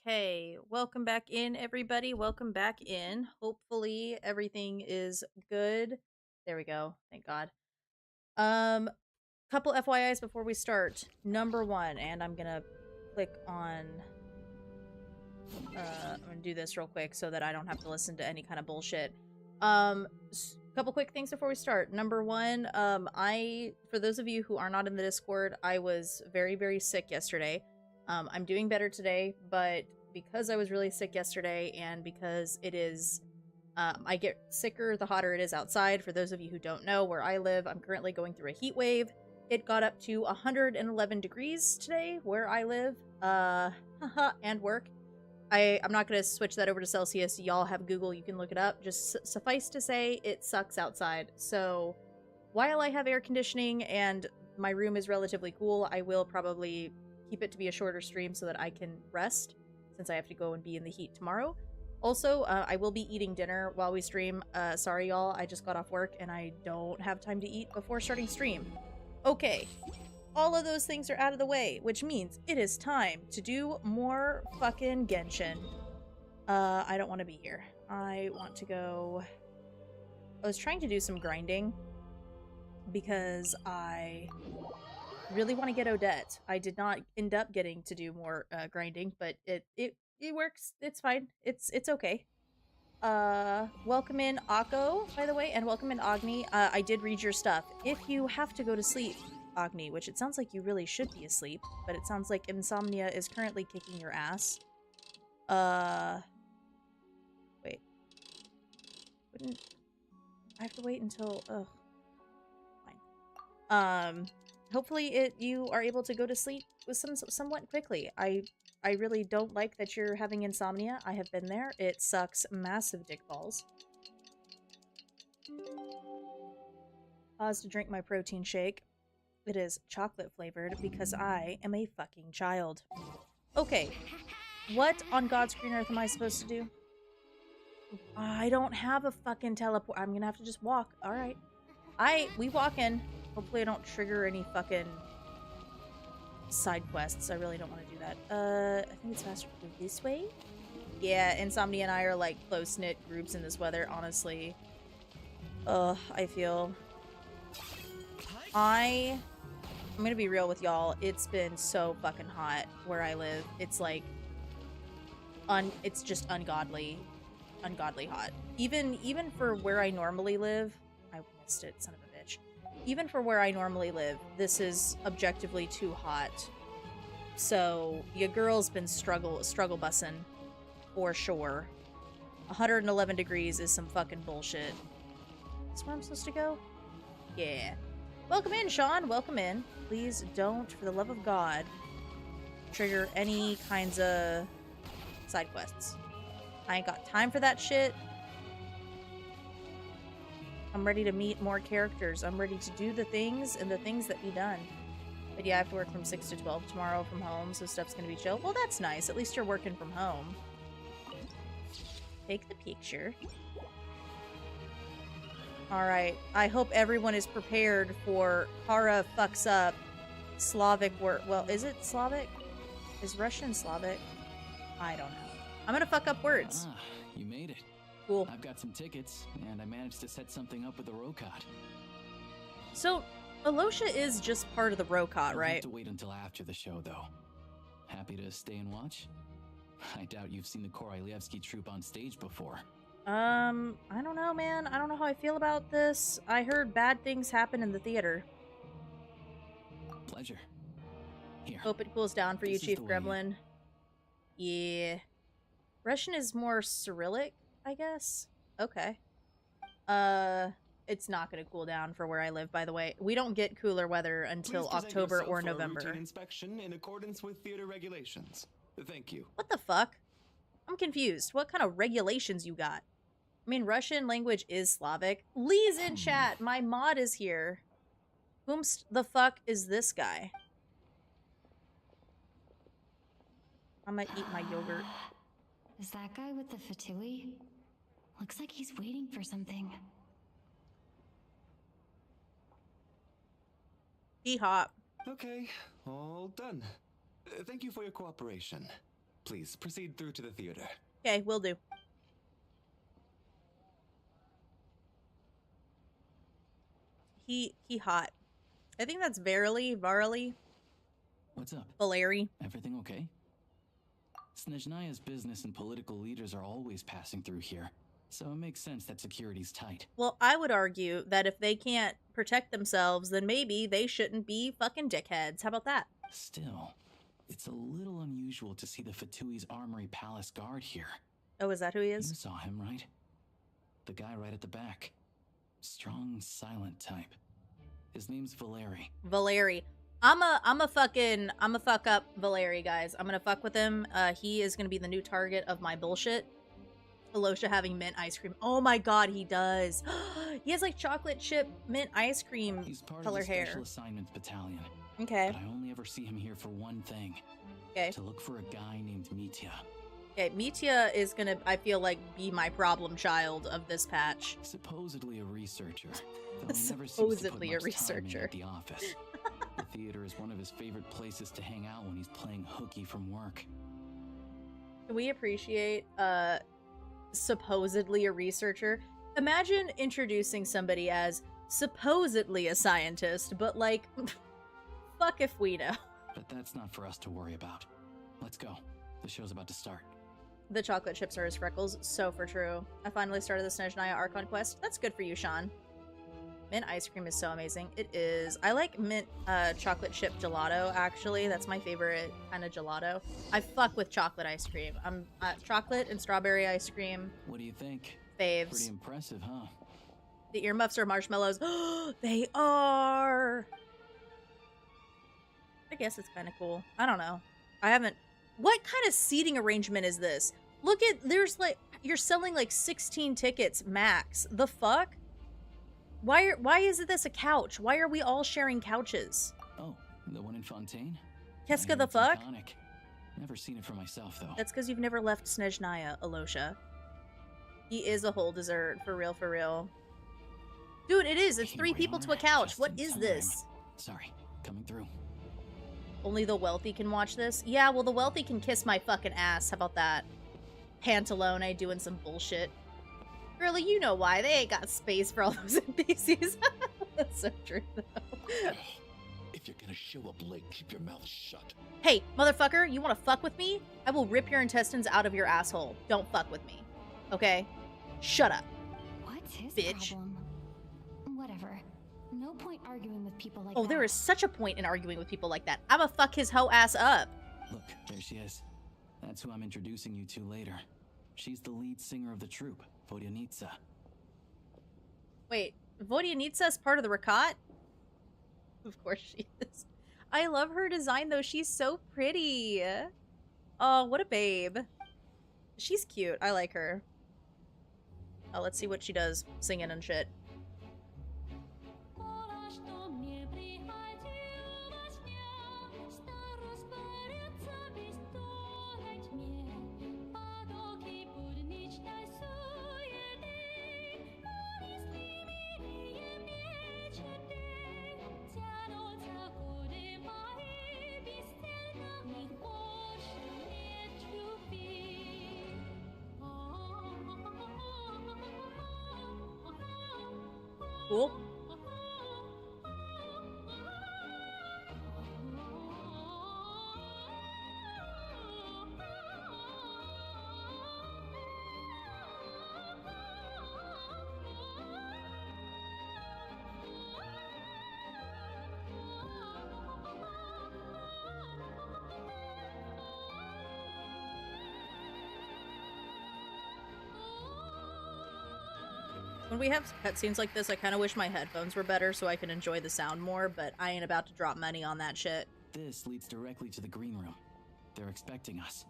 Okay, welcome back in, everybody. Welcome back in. Hopefully everything is good. There we go. Thank God. Um, couple FYIs before we start. Number one, and I'm gonna click on. I'm gonna do this real quick so that I don't have to listen to any kind of bullshit. Couple quick things before we start. Number one, for those of you who are not in the Discord, I was very, very sick yesterday. I'm doing better today, but because I was really sick yesterday and because it is, I get sicker the hotter it is outside. For those of you who don't know, where I live, I'm currently going through a heat wave. It got up to 111 degrees today where I live, and work. I'm not going to switch that over to Celsius. Y'all have Google. You can look it up. Just suffice to say, it sucks outside. So while I have air conditioning and my room is relatively cool, I will probably keep it to be a shorter stream so that I can rest since I have to go and be in the heat tomorrow. Also, I will be eating dinner while we stream. Sorry, y'all. I just got off work and I don't have time to eat before starting stream. Okay. All of those things are out of the way, which means it is time to do more fucking Genshin. I don't want to be here. I want to go... I was trying to do some grinding because I really want to get Odette. I did not end up getting to do more grinding, but it works. It's fine. It's okay. Welcome in Akko, by the way, and welcome in Agni. I did read your stuff. If you have to go to sleep, Agni, which it sounds like you really should be asleep, but it sounds like insomnia is currently kicking your ass. Wait. Wouldn't I have to wait until, ugh. Fine. Hopefully you are able to go to sleep with somewhat quickly. I really don't like that you're having insomnia. I have been there. It sucks massive dick balls. Pause to drink my protein shake. It is chocolate flavored because I am a fucking child. Okay. What on God's green earth am I supposed to do? I don't have a fucking teleport. I'm gonna have to just walk. Alright. We walk in. Hopefully I don't trigger any fucking side quests. I really don't want to do that. I think it's faster to go this way. Yeah, Insomnia and I are like close-knit groups in this weather, honestly. Ugh, I feel... I'm gonna be real with y'all. It's been so fucking hot where I live. It's like... it's just ungodly hot. Even for where I normally live... I missed it, son of a bitch. Even for where I normally live, this is objectively too hot. So, your girl's been struggle bussing, for sure. 111 degrees is some fucking bullshit. Is this where I'm supposed to go? Yeah. Welcome in, Sean. Welcome in. Please don't, for the love of God, trigger any kinds of side quests. I ain't got time for that shit. I'm ready to meet more characters. I'm ready to do the things and the things that be done. But yeah, I have to work from 6 to 12 tomorrow from home, so stuff's gonna be chill. Well, that's nice. At least you're working from home. Take the picture. Alright. I hope everyone is prepared for Kara fucks up Slavic word. Well, is it Slavic? Is Russian Slavic? I don't know. I'm gonna fuck up words. Ah, you made it. Cool. I've got some tickets, and I managed to set something up with the Rokot. So, Alyosha is just part of the Rokot, right? I'll have to wait until after the show, though. Happy to stay and watch? I doubt you've seen the Korolyevsky troupe on stage before. I don't know, man. I don't know how I feel about this. I heard bad things happen in the theater. Pleasure. Here. Hope it cools down for you, Chief Gremlin. Yeah. Russian is more Cyrillic, I guess. Okay. It's not gonna cool down for where I live, by the way. We don't get cooler weather until October or November. Routine inspection in accordance with theater regulations. Thank you. What the fuck? I'm confused. What kind of regulations you got? I mean, Russian language is Slavic. Lee's in chat. My mod is here. Whom the fuck is this guy? I'm gonna eat my yogurt. Is that guy with the fatui? Looks like he's waiting for something. Hop. Okay, all done. Thank you for your cooperation. Please proceed through to the theater. Okay, will do. He hot. I think that's Varily. What's up? Valeri. Everything okay? Snezhnaya's business and political leaders are always passing through here, so it makes sense that security's tight. Well, I would argue that if they can't protect themselves, then maybe they shouldn't be fucking dickheads. How about that? Still, it's a little unusual to see the Fatui's Armory Palace guard here. Oh, is that who he You is? saw him, right? The guy right at the back. Strong, silent type. His name's Valeri. Valeri. I'm a fuck up Valeri, guys. I'm gonna fuck with him. He is gonna be the new target of my bullshit. Alyosha having mint ice cream. Oh my god, he does. He has like chocolate chip mint ice cream He's part color of the hair. Special Assignments Battalion. Okay. But I only ever see him here for one thing. Okay. To look for a guy named Mitya. Okay, Mitya is gonna, I feel like, be my problem child of this patch. Supposedly a researcher. Though he never seems to put Supposedly a much time in researcher. at the office. The theater is one of his favorite places to hang out when he's playing hooky from work. Can we appreciate, supposedly a researcher? Imagine introducing somebody as supposedly a scientist, but like, fuck if we know. But that's not for us to worry about. Let's go. The show's about to start. The chocolate chips are his freckles. So for true. I finally started the Snezhnaya Archon quest. That's good for you, Sean. Mint ice cream is so amazing. It is. I like mint chocolate chip gelato, actually. That's my favorite kind of gelato. I fuck with chocolate ice cream. I'm chocolate and strawberry ice cream. What do you think? Faves. Pretty impressive, huh? The earmuffs are marshmallows. They are! I guess it's kind of cool. I don't know. I haven't... What kind of seating arrangement is this? Look at... There's like... You're selling like 16 tickets max. The fuck? Why is this a couch? Why are we all sharing couches? Oh, the one in Fontaine? Keska I hear the it's fuck? iconic. Never seen it for myself, though. That's because you've never left Snezhnaya, Alyosha. He is a whole dessert. For real, for real. Dude, it is. It's Hey, 3 people to a Whaler, couch. just What in is time. this? Sorry, coming through. Only the wealthy can watch this? Yeah, well, the wealthy can kiss my fucking ass. How about that? Pantalone doing some bullshit. Girlie, you know why. They ain't got space for all those NPCs. That's so true, though. If you're gonna show up late, keep your mouth shut. Hey, motherfucker, you want to fuck with me? I will rip your intestines out of your asshole. Don't fuck with me. Okay? Shut up. What's his Bitch. problem? Whatever. No point arguing with people like Oh, that. there is such a point in arguing with people like that. I'ma fuck his hoe ass up. Look, there she is. That's who I'm introducing you to later. She's the lead singer of the troupe, Vodyanitsa. Wait, Vodyanitsa is part of the Rakat? Of course she is. I love her design, though. She's so pretty. Oh, what a babe. She's cute. I like her. Oh, let's see what she does singing and shit. Cool. When we have cutscenes like this, I kind of wish my headphones were better so I can enjoy the sound more, but I ain't about to drop money on that shit. This leads directly to the green room. They're expecting us.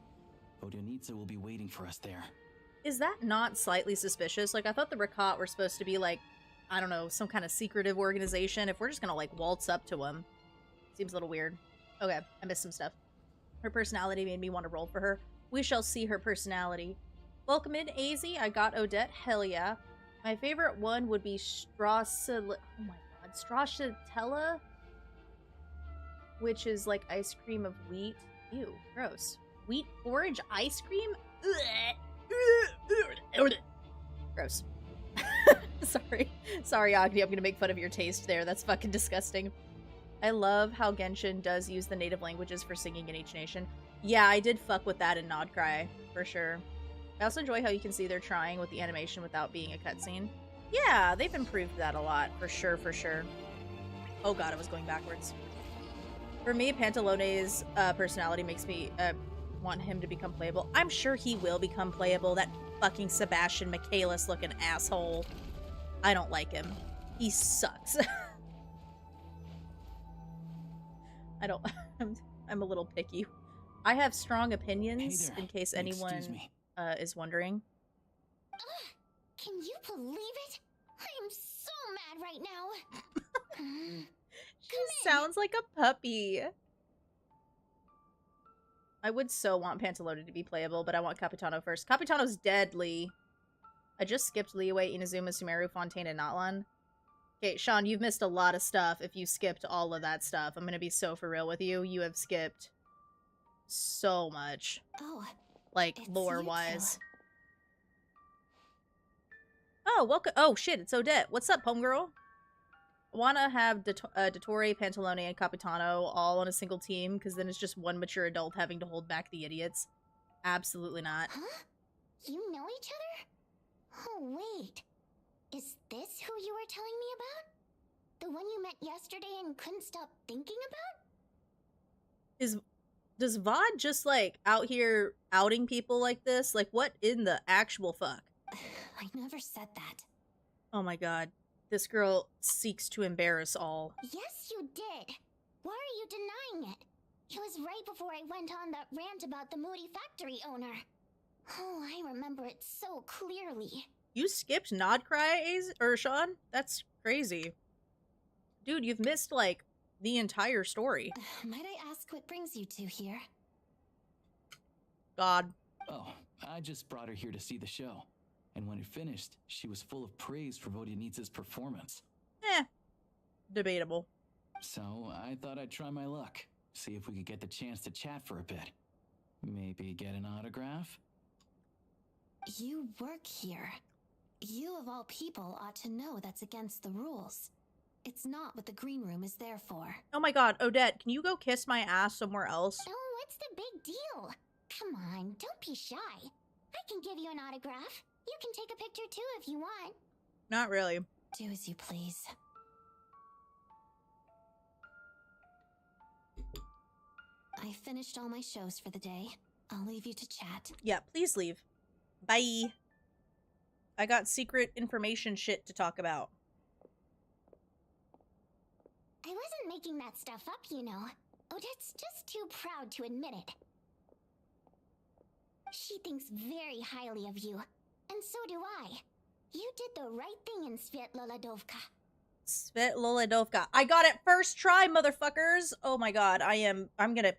Vodyanitsa will be waiting for us there. Is that not slightly suspicious? Like, I thought the Rakat were supposed to be, like, I don't know, some kind of secretive organization. If we're just gonna, like, waltz up to them, seems a little weird. Okay, I missed some stuff. Her personality made me want to roll for her. We shall see her personality. Welcome in, AZ. I got Odette. Hell yeah. My favorite one would be Stracciatella, which is like ice cream of wheat. Ew, gross. Wheat porridge ice cream? Gross. Sorry. Sorry, Agni, I'm gonna make fun of your taste there. That's fucking disgusting. I love how Genshin does use the native languages for singing in each nation. Yeah, I did fuck with that in Nodcry, for sure. I also enjoy how you can see they're trying with the animation without being a cutscene. Yeah, they've improved that a lot, for sure, for sure. Oh god, I was going backwards. For me, Pantalone's personality makes me want him to become playable. I'm sure he will become playable, that fucking Sebastian Michaelis looking asshole. I don't like him. He sucks. I don't... I'm a little picky. I have strong opinions, in case anyone is wondering. Can you believe it? I am so mad right now. She sounds like a puppy. I would so want Pantalone to be playable, but I want Capitano first. Capitano's deadly. I just skipped Liyue, Inazuma, Sumeru, Fontaine, and Natlan. Okay, Sean, you've missed a lot of stuff if you skipped all of that stuff. I'm gonna be so for real with you. You have skipped so much. Oh, like, lore-wise. Oh, welcome. Oh, shit, it's Odette. What's up, homegirl? I want to have Dottore, Pantalone, and Capitano all on a single team, because then it's just one mature adult having to hold back the idiots. Absolutely not. Huh? You know each other? Oh, wait. Is this who you were telling me about? The one you met yesterday and couldn't stop thinking about? Does VOD just, like, out here outing people like this? Like, what in the actual fuck? I never said that. Oh my god. This girl seeks to embarrass all. Yes, you did. Why are you denying it? It was right before I went on that rant about the moody factory owner. Oh, I remember it so clearly. You skipped Nodcry, or Sean? That's crazy. Dude, you've missed, like, the entire story. Might I ask what brings you two here? God. Oh, I just brought her here to see the show. And when it finished, she was full of praise for Vodyanitsa's performance. Debatable. So I thought I'd try my luck. See if we could get the chance to chat for a bit. Maybe get an autograph? You work here. You of all people ought to know that's against the rules. It's not what the green room is there for. Oh my god, Odette, can you go kiss my ass somewhere else? Oh, what's the big deal? Come on, don't be shy. I can give you an autograph. You can take a picture too if you want. Not really. Do as you please. I finished all my shows for the day. I'll leave you to chat. Yeah, please leave. Bye. I got secret information shit to talk about. I wasn't making that stuff up, you know. Odette's just too proud to admit it. She thinks very highly of you. And so do I. You did the right thing in Svetlolodovka. Svetlolodovka. I got it first try, motherfuckers! Oh my god, I'm gonna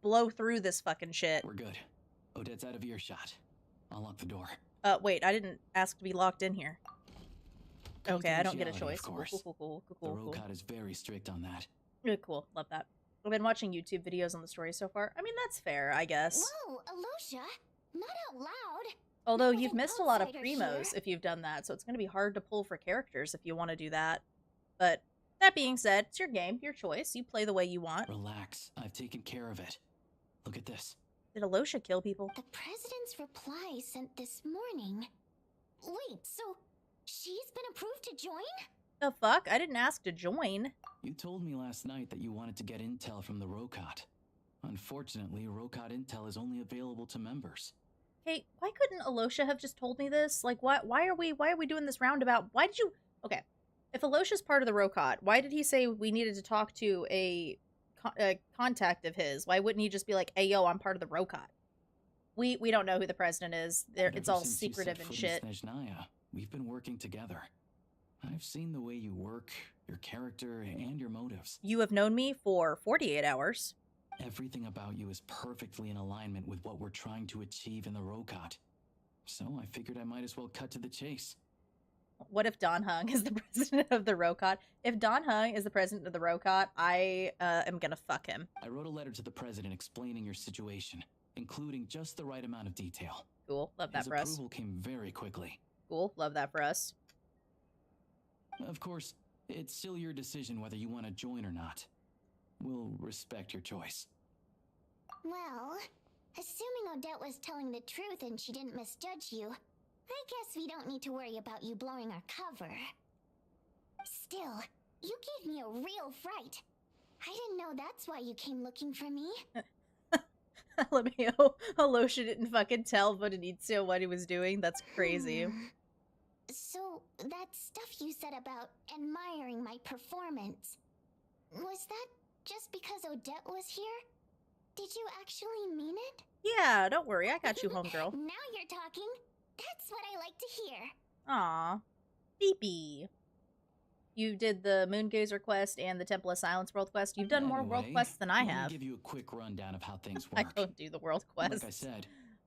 blow through this fucking shit. We're good. Odette's out of earshot. I'll lock the door. Wait, I didn't ask to be locked in here. Okay, I don't get a Confidentiality, choice. of course. Cool. The Rokot is very strict on that. Cool, love that. I've been watching YouTube videos on the story so far. I mean, that's fair, I guess. Whoa, Alyosha! Not out loud! Although you've missed a lot of primos if you've done that, so it's going to be hard to pull for characters if you want to do that. But that being said, it's your game, your choice. You play the way you want. Relax. I've taken care of it. Look at this. Did Alyosha kill people? The president's reply sent this morning. Wait, so she's been approved to join? The fuck? I didn't ask to join. You told me last night that you wanted to get intel from the Rokot. Unfortunately, Rokot intel is only available to members. Hey, why couldn't Alyosha have just told me this? Like, why are we doing this roundabout? Why did you... Okay, if Alosha's part of the Rokot, why did he say we needed to talk to a contact of his? Why wouldn't he just be like, hey, yo, I'm part of the Rokot? We don't know who the president is. It's all secretive and shit. Snezhnaya, we've been working together. I've seen the way you work, your character, and your motives. You have known me for 48 hours. Everything about you is perfectly in alignment with what we're trying to achieve in the Rokot. So I figured I might as well cut to the chase. What if Don Hung is the president of the Rokot? If Don Hung is the president of the Rokot, I am gonna fuck him. I wrote a letter to the president explaining your situation, including just the right amount of detail. Cool. Love that His for us. approval came very quickly. Cool. Love that for us. Of course, it's still your decision whether you want to join or not. We'll respect your choice. Well, assuming Odette was telling the truth and she didn't misjudge you, I guess we don't need to worry about you blowing our cover. Still, you gave me a real fright. I didn't know that's why you came looking for me. LMAO, Alyosha didn't fucking tell Benicio what he was doing. That's crazy. So, that stuff you said about admiring my performance, was that just because Odette was here? Did you actually mean it? Yeah, don't worry. I got you, homegirl. Now you're talking. That's what I like to hear. Aw. Beepy. You did the Moongazer quest and the Temple of Silence world quest. You've done more world Anyway, quests than I let me have. give you a quick rundown of how things I work. don't do the world quests. Like I said,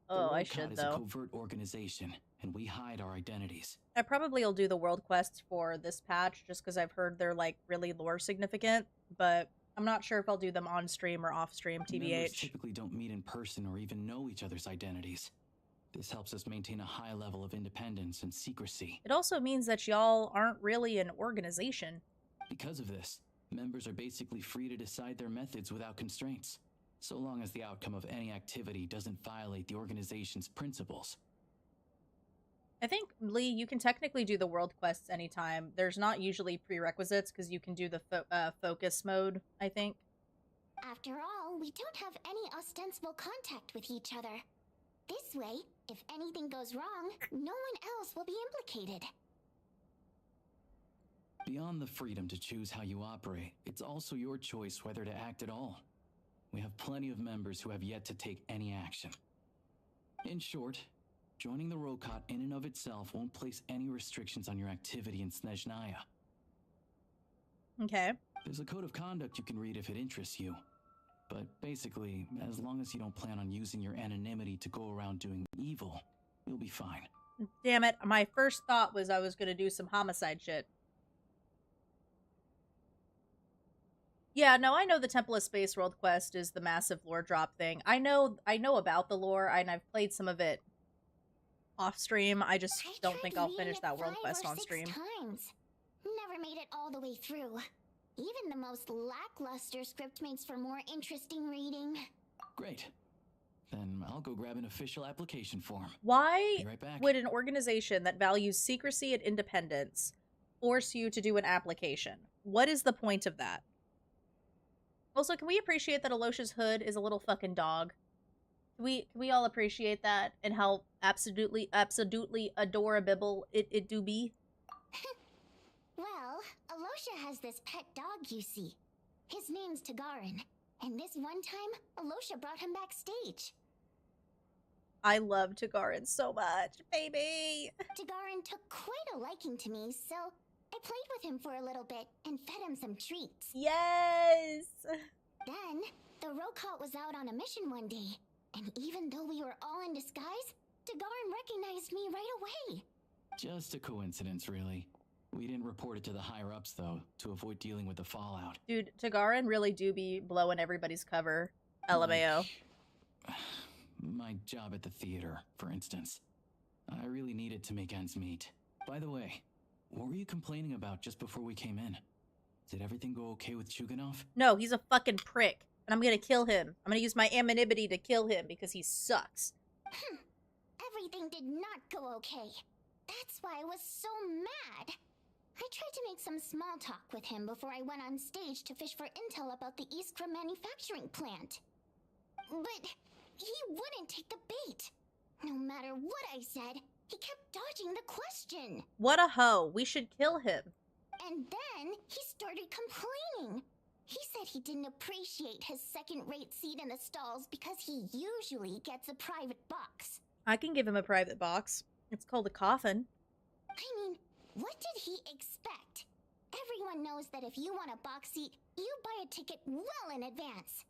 Oh, the I World should, Cod though. is a covert organization, and we hide our identities. I probably will do the world quests for this patch just because I've heard they're like really lore significant, but I'm not sure if I'll do them on stream or off stream, Members TBH. typically don't meet in person or even know each other's identities. This helps us maintain a high level of independence and secrecy. It also means that y'all aren't really an organization. Because of this, members are basically free to decide their methods without constraints, so long as the outcome of any activity doesn't violate the organization's principles. I think, Lee, you can technically do the world quests anytime. There's not usually prerequisites because you can do the focus mode, I think. After all, we don't have any ostensible contact with each other. This way, if anything goes wrong, no one else will be implicated. Beyond the freedom to choose how you operate, it's also your choice whether to act at all. We have plenty of members who have yet to take any action. In short, joining the Rokot in and of itself won't place any restrictions on your activity in Snezhnaya. Okay. There's a code of conduct you can read if it interests you. But basically, as long as you don't plan on using your anonymity to go around doing evil, you'll be fine. Damn it. My first thought was I was going to do some homicide shit. Yeah, no, I know the Temple of Space world quest is the massive lore drop thing. I know about the lore, and I've played some of it off stream. I just don't think I'll finish that world quest on stream. Times. Never made it all the way through. Even the most lackluster script makes for more interesting reading. Great. Then I'll go grab an official application form. Why Be right back. would an organization that values secrecy and independence force you to do an application? What is the point of that? Also, can we appreciate that Alyosha's hood is a little fucking dog? Can we all appreciate that and how absolutely adorable it do be? Well, Alyosha has this pet dog, you see. His name's Tagarin, and this one time, Alyosha brought him backstage. I love Tagarin so much, baby! Tagarin took quite a liking to me, so I played with him for a little bit and fed him some treats. Yes! Then, the Rokot was out on a mission one day, and even though we were all in disguise, Tagarin recognized me right away. Just a coincidence, really. We didn't report it to the higher-ups, though, to avoid dealing with the fallout. Dude, Tagarin really do be blowing everybody's cover. LMAO. Like, my job at the theater, for instance. I really needed to make ends meet. By the way, what were you complaining about just before we came in? Did everything go okay with Chuganov? No, he's a fucking prick. And I'm gonna kill him. I'm gonna use my anonymity to kill him because he sucks. Everything did not go okay. That's why I was so mad. I tried to make some small talk with him before I went on stage to fish for intel about the Iskra manufacturing plant. But he wouldn't take the bait. No matter what I said, he kept dodging the question. What a hoe. We should kill him. And then he started complaining. He said he didn't appreciate his second-rate seat in the stalls because he usually gets a private box. I can give him a private box. It's called a coffin. I mean, what did he expect? Everyone knows that if you want a box seat, you buy a ticket well in advance.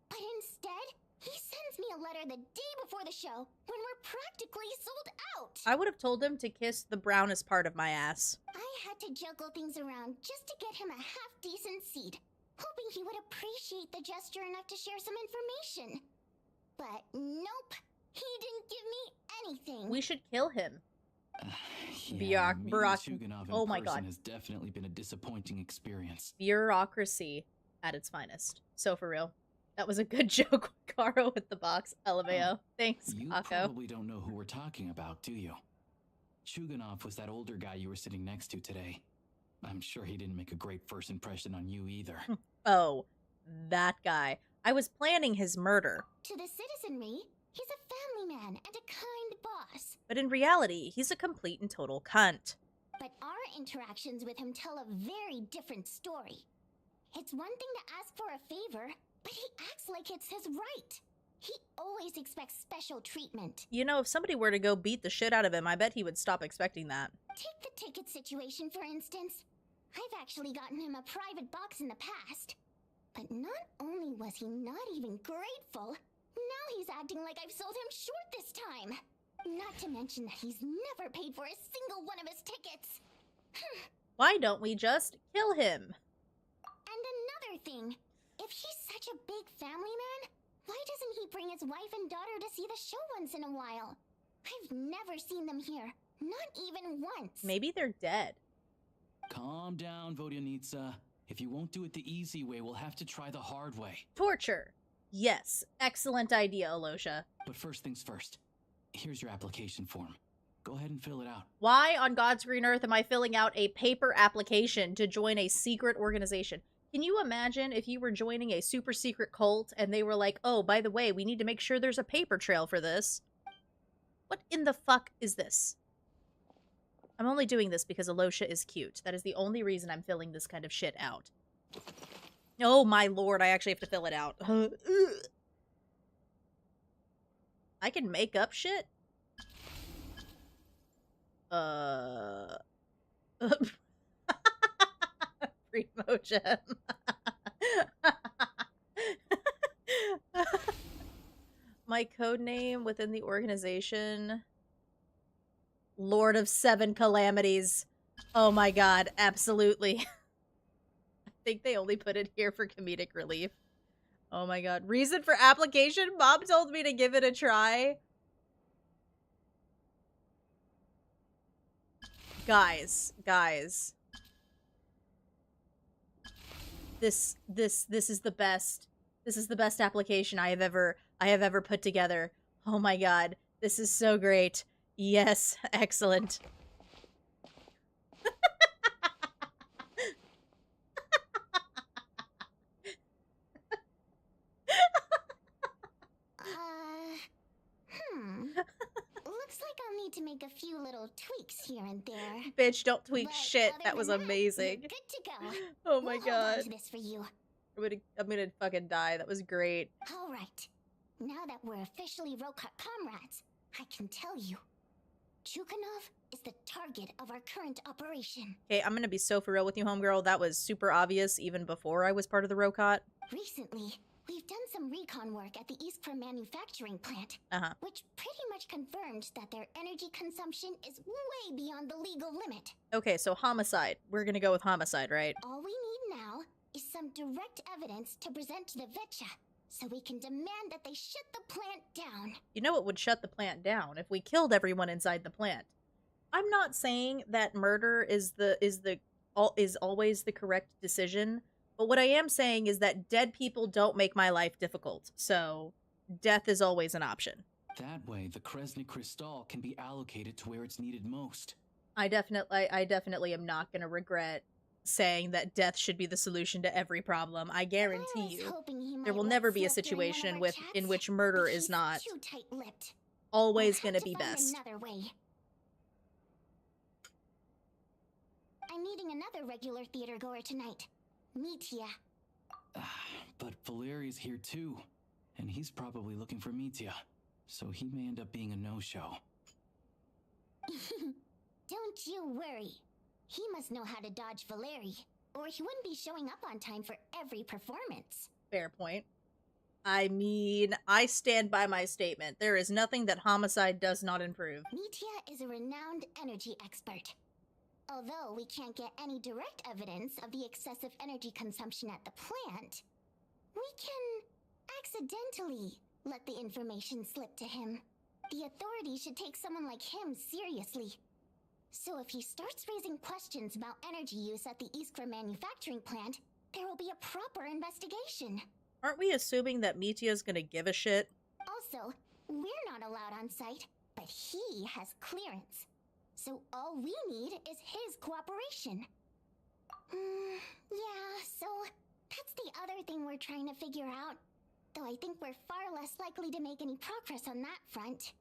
But instead, he sends me a letter the day before the show when we're practically sold out. I would have told him to kiss the brownest part of my ass. I had to juggle things around just to get him a half-decent seat, hoping he would appreciate the gesture enough to share some information. But nope, he didn't give me anything. We should kill him. Yeah, meeting Bureauc- Chuganov in oh my person God. has definitely been a disappointing experience. Bureaucracy at its finest. So for real. That was a good joke, Caro, with the box. LMAO. Thanks, You Kako. probably don't know who we're talking about, do you? Chuganov was that older guy you were sitting next to today. I'm sure he didn't make a great first impression on you either. Oh, that guy. I was planning his murder. To the citizenry, he's a family man and a kind boss. But in reality, he's a complete and total cunt. But our interactions with him tell a very different story. It's one thing to ask for a favor, but he acts like it's his right. He always expects special treatment. You know, if somebody were to go beat the shit out of him, I bet he would stop expecting that. Take the ticket situation, for instance. I've actually gotten him a private box in the past. But not only was he not even grateful, now he's acting like I've sold him short this time. Not to mention that he's never paid for a single one of his tickets. Why don't we just kill him? And another thing, if he's such a big family man, why doesn't he bring his wife and daughter to see the show once in a while? I've never seen them here, not even once. Maybe they're dead. Calm down, Vodyanitsa. If you won't do it the easy way, we'll have to try the hard way. Torture. Yes, excellent idea, Alyosha. But first things first. Here's your application form. Go ahead and fill it out. Why on God's green earth am I filling out a paper application to join a secret organization? Can you imagine if you were joining a super secret cult and they were like, oh, by the way, we need to make sure there's a paper trail for this? What in the fuck is this? I'm only doing this because Alyosha is cute. That is the only reason I'm filling this kind of shit out. Oh my lord, I actually have to fill it out. I can make up shit? Primo gem. My code name within the organization. Lord of Seven Calamities. Oh my god, absolutely. I think they only put it here for comedic relief. Oh my god. Reason for application? Mom told me to give it a try. Guys. This is the best. This is the best application I have ever put together. Oh my god. This is so great. Yes, excellent. Looks like I'll need to make a few little tweaks here and there. Bitch, don't tweak But shit. other That was than amazing. You're good to go. Oh my We'll hold on god. to this for you. I'm gonna fucking die. That was great. All right. Now that we're officially Rokat comrades, I can tell you, Chuganov is the target of our current operation. Okay, I'm gonna be so for real with you, homegirl. That was super obvious even before I was part of the Rokot. Recently, we've done some recon work at the Iskra manufacturing plant, which pretty much confirmed that their energy consumption is way beyond the legal limit. Okay, so homicide. We're gonna go with homicide, right? All we need now is some direct evidence to present to the Vetcha, so we can demand that they shut the plant down. You know what would shut the plant down? If we killed everyone inside the plant. I'm not saying that murder is always the correct decision, but what I am saying is that dead people don't make my life difficult. So death is always an option. That way, the Kresny Crystal can be allocated to where it's needed most. I definitely am not going to regret saying that death should be the solution to every problem. I guarantee you, there will never be a situation in which murder is not always going to be best. Another way. I'm meeting another regular theater goer tonight, Mitya. But Valeri's here too, and he's probably looking for Mitya, so he may end up being a no-show. Don't you worry. He must know how to dodge Valeri, or he wouldn't be showing up on time for every performance. Fair point. I mean, I stand by my statement. There is nothing that homicide does not improve. Mitya is a renowned energy expert. Although we can't get any direct evidence of the excessive energy consumption at the plant, we can accidentally let the information slip to him. The authorities should take someone like him seriously. So if he starts raising questions about energy use at the Iskra manufacturing plant, there will be a proper investigation. Aren't we assuming that Mitya's gonna give a shit? Also, we're not allowed on site, but he has clearance. So all we need is his cooperation. Yeah, so that's the other thing we're trying to figure out. Though I think we're far less likely to make any progress on that front.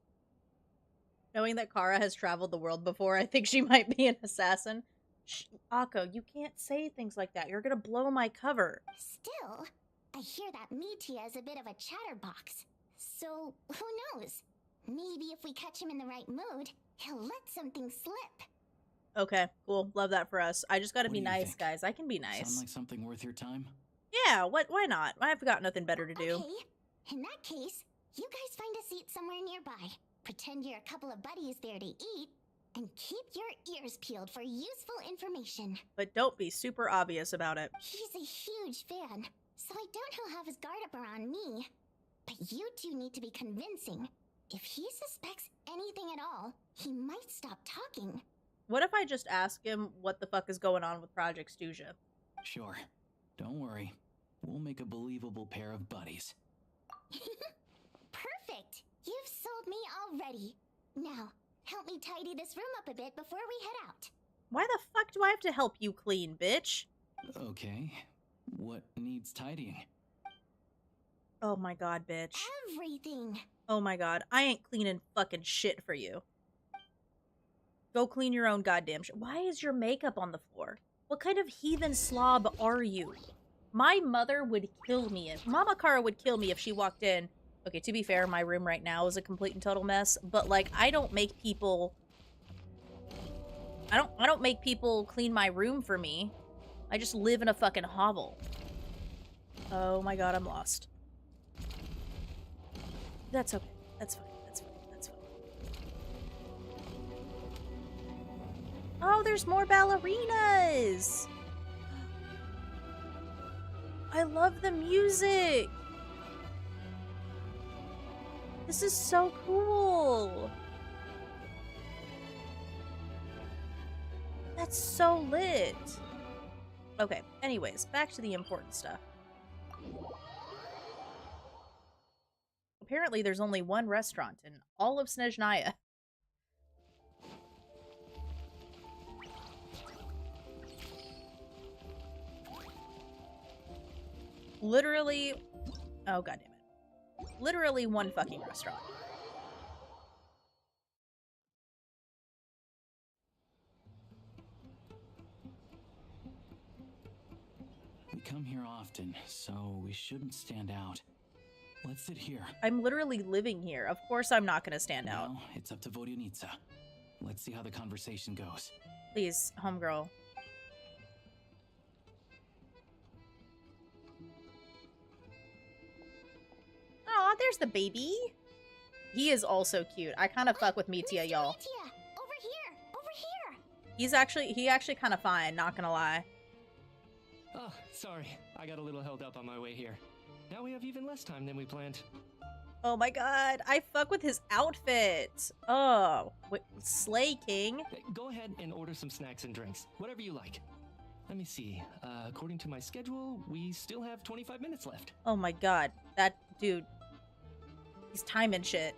Knowing that Kara has traveled the world before, I think she might be an assassin. Shh, Akko, you can't say things like that. You're gonna blow my cover. Still, I hear that Mitya is a bit of a chatterbox. So, who knows? Maybe if we catch him in the right mood, he'll let something slip. Okay, cool. Love that for us. I just gotta What be do you nice, think? guys. I can be nice. Sound like something worth your time? Yeah, why not? I've got nothing better to do. Okay, in that case, you guys find a seat somewhere nearby. Pretend you're a couple of buddies there to eat, and keep your ears peeled for useful information. But don't be super obvious about it. He's a huge fan, so I doubt he'll have his guard up around me. But you two need to be convincing. If he suspects anything at all, he might stop talking. What if I just ask him what the fuck is going on with Project Stuja? Sure. Don't worry. We'll make a believable pair of buddies. Perfect! You've sold me already. Now, help me tidy this room up a bit before we head out. Why the fuck do I have to help you clean, bitch? Okay. What needs tidying? Oh my god, bitch. Everything! Oh my god. I ain't cleaning fucking shit for you. Go clean your own goddamn shit. Why is your makeup on the floor? What kind of heathen slob are you? My mother would kill me if... Mama Kara would kill me if she walked in. Okay, to be fair, my room right now is a complete and total mess. But, like, I don't make people... I don't make people clean my room for me. I just live in a fucking hovel. Oh my god, I'm lost. That's okay. That's fine. That's fine. That's fine. Oh, there's more ballerinas! I love the music! This is so cool! That's so lit! Okay, anyways, back to the important stuff. Apparently there's only one restaurant in all of Snezhnaya. Literally... Oh, goddammit. Literally one fucking restaurant. We come here often, so we shouldn't stand out. Let's sit here. I'm literally living here. Of course I'm not gonna stand out. Now, it's up to Vodyanitsa. Let's see how the conversation goes. Please, homegirl. Aw, there's the baby. He is also cute. I kind of fuck with Mitya, y'all. Mitya! Over here! Over here! He actually kind of fine, not gonna lie. Oh, sorry. I got a little held up on my way here. Now we have even less time than we planned. Oh my god, I fuck with his outfit. Oh, wait, Slay King. Go ahead and order some snacks and drinks. Whatever you like. Let me see. According to my schedule, we still have 25 minutes left. Oh my god, that dude. He's timing shit.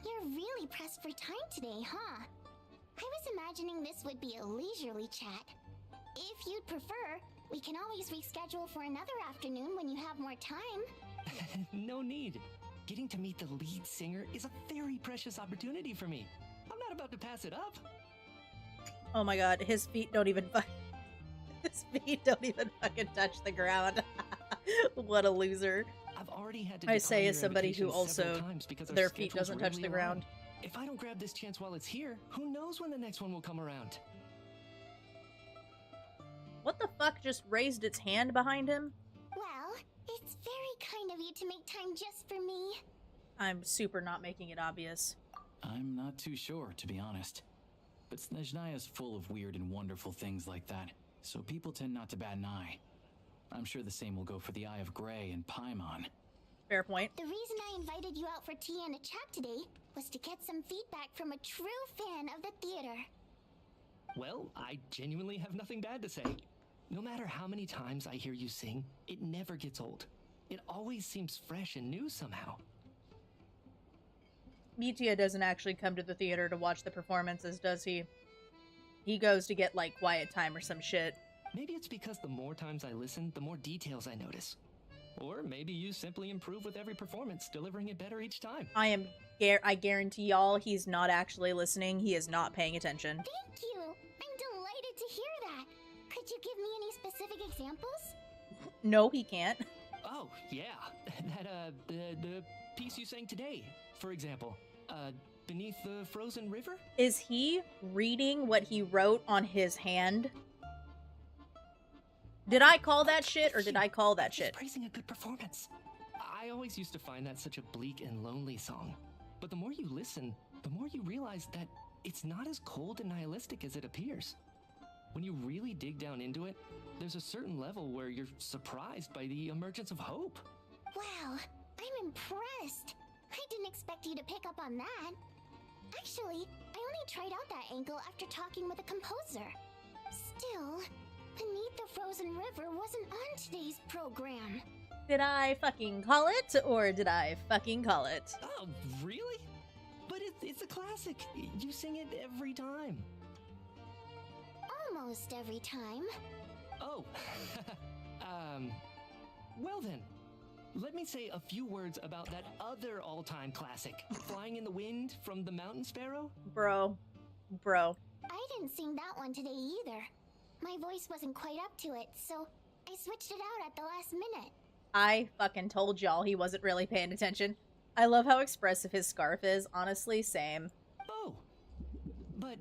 You're really pressed for time today, huh? I was imagining this would be a leisurely chat. If you'd prefer, we can always reschedule for another afternoon when you have more time. No need. Getting to meet the lead singer is a very precious opportunity for me. I'm not about to pass it up. Oh my god, his feet don't even his feet don't even fucking touch the ground. What a loser. I've already had to I say decline as your somebody who invitation several also times because our their feet schedules doesn't touch rarely the ground. align. If I don't grab this chance while it's here, who knows when the next one will come around? What the fuck just raised its hand behind him? Well, it's very kind of you to make time just for me. I'm super not making it obvious. I'm not too sure, to be honest. But Snezhnaya's full of weird and wonderful things like that, so people tend not to bat an eye. I'm sure the same will go for the Eye of Grey and Paimon. Fair point. The reason I invited you out for tea and a chat today was to get some feedback from a true fan of the theater. Well, I genuinely have nothing bad to say. No matter how many times I hear you sing, it never gets old. It always seems fresh and new somehow. Mitya doesn't actually come to the theater to watch the performances, does he? He goes to get, like, quiet time or some shit. Maybe it's because the more times I listen, the more details I notice. Or maybe you simply improve with every performance, delivering it better each time. I guarantee y'all he's not actually listening. He is not paying attention. Thank you! I'm delighted to hear that! Could you give me any specific examples? No, he can't. Oh, yeah. That, the piece you sang today, for example. Beneath the Frozen River? Is he reading what he wrote on his hand? Did I call that shit, or did I call that shit? Praising a good performance. I always used to find that such a bleak and lonely song. But the more you listen, the more you realize that it's not as cold and nihilistic as it appears. When you really dig down into it, there's a certain level where you're surprised by the emergence of hope. Wow, I'm impressed. I didn't expect you to pick up on that. Actually, I only tried out that angle after talking with a composer. Still, Beneath the Frozen River wasn't on today's program. Did I fucking call it, or did I fucking call it? Oh, really? But it's a classic. You sing it every time. Almost every time. Oh, well then. Let me say a few words about that other all-time classic, Flying in the Wind from the Mountain Sparrow. Bro. I didn't sing that one today either. My voice wasn't quite up to it, so I switched it out at the last minute. I fucking told y'all he wasn't really paying attention. I love how expressive his scarf is. Honestly, same. Oh, but,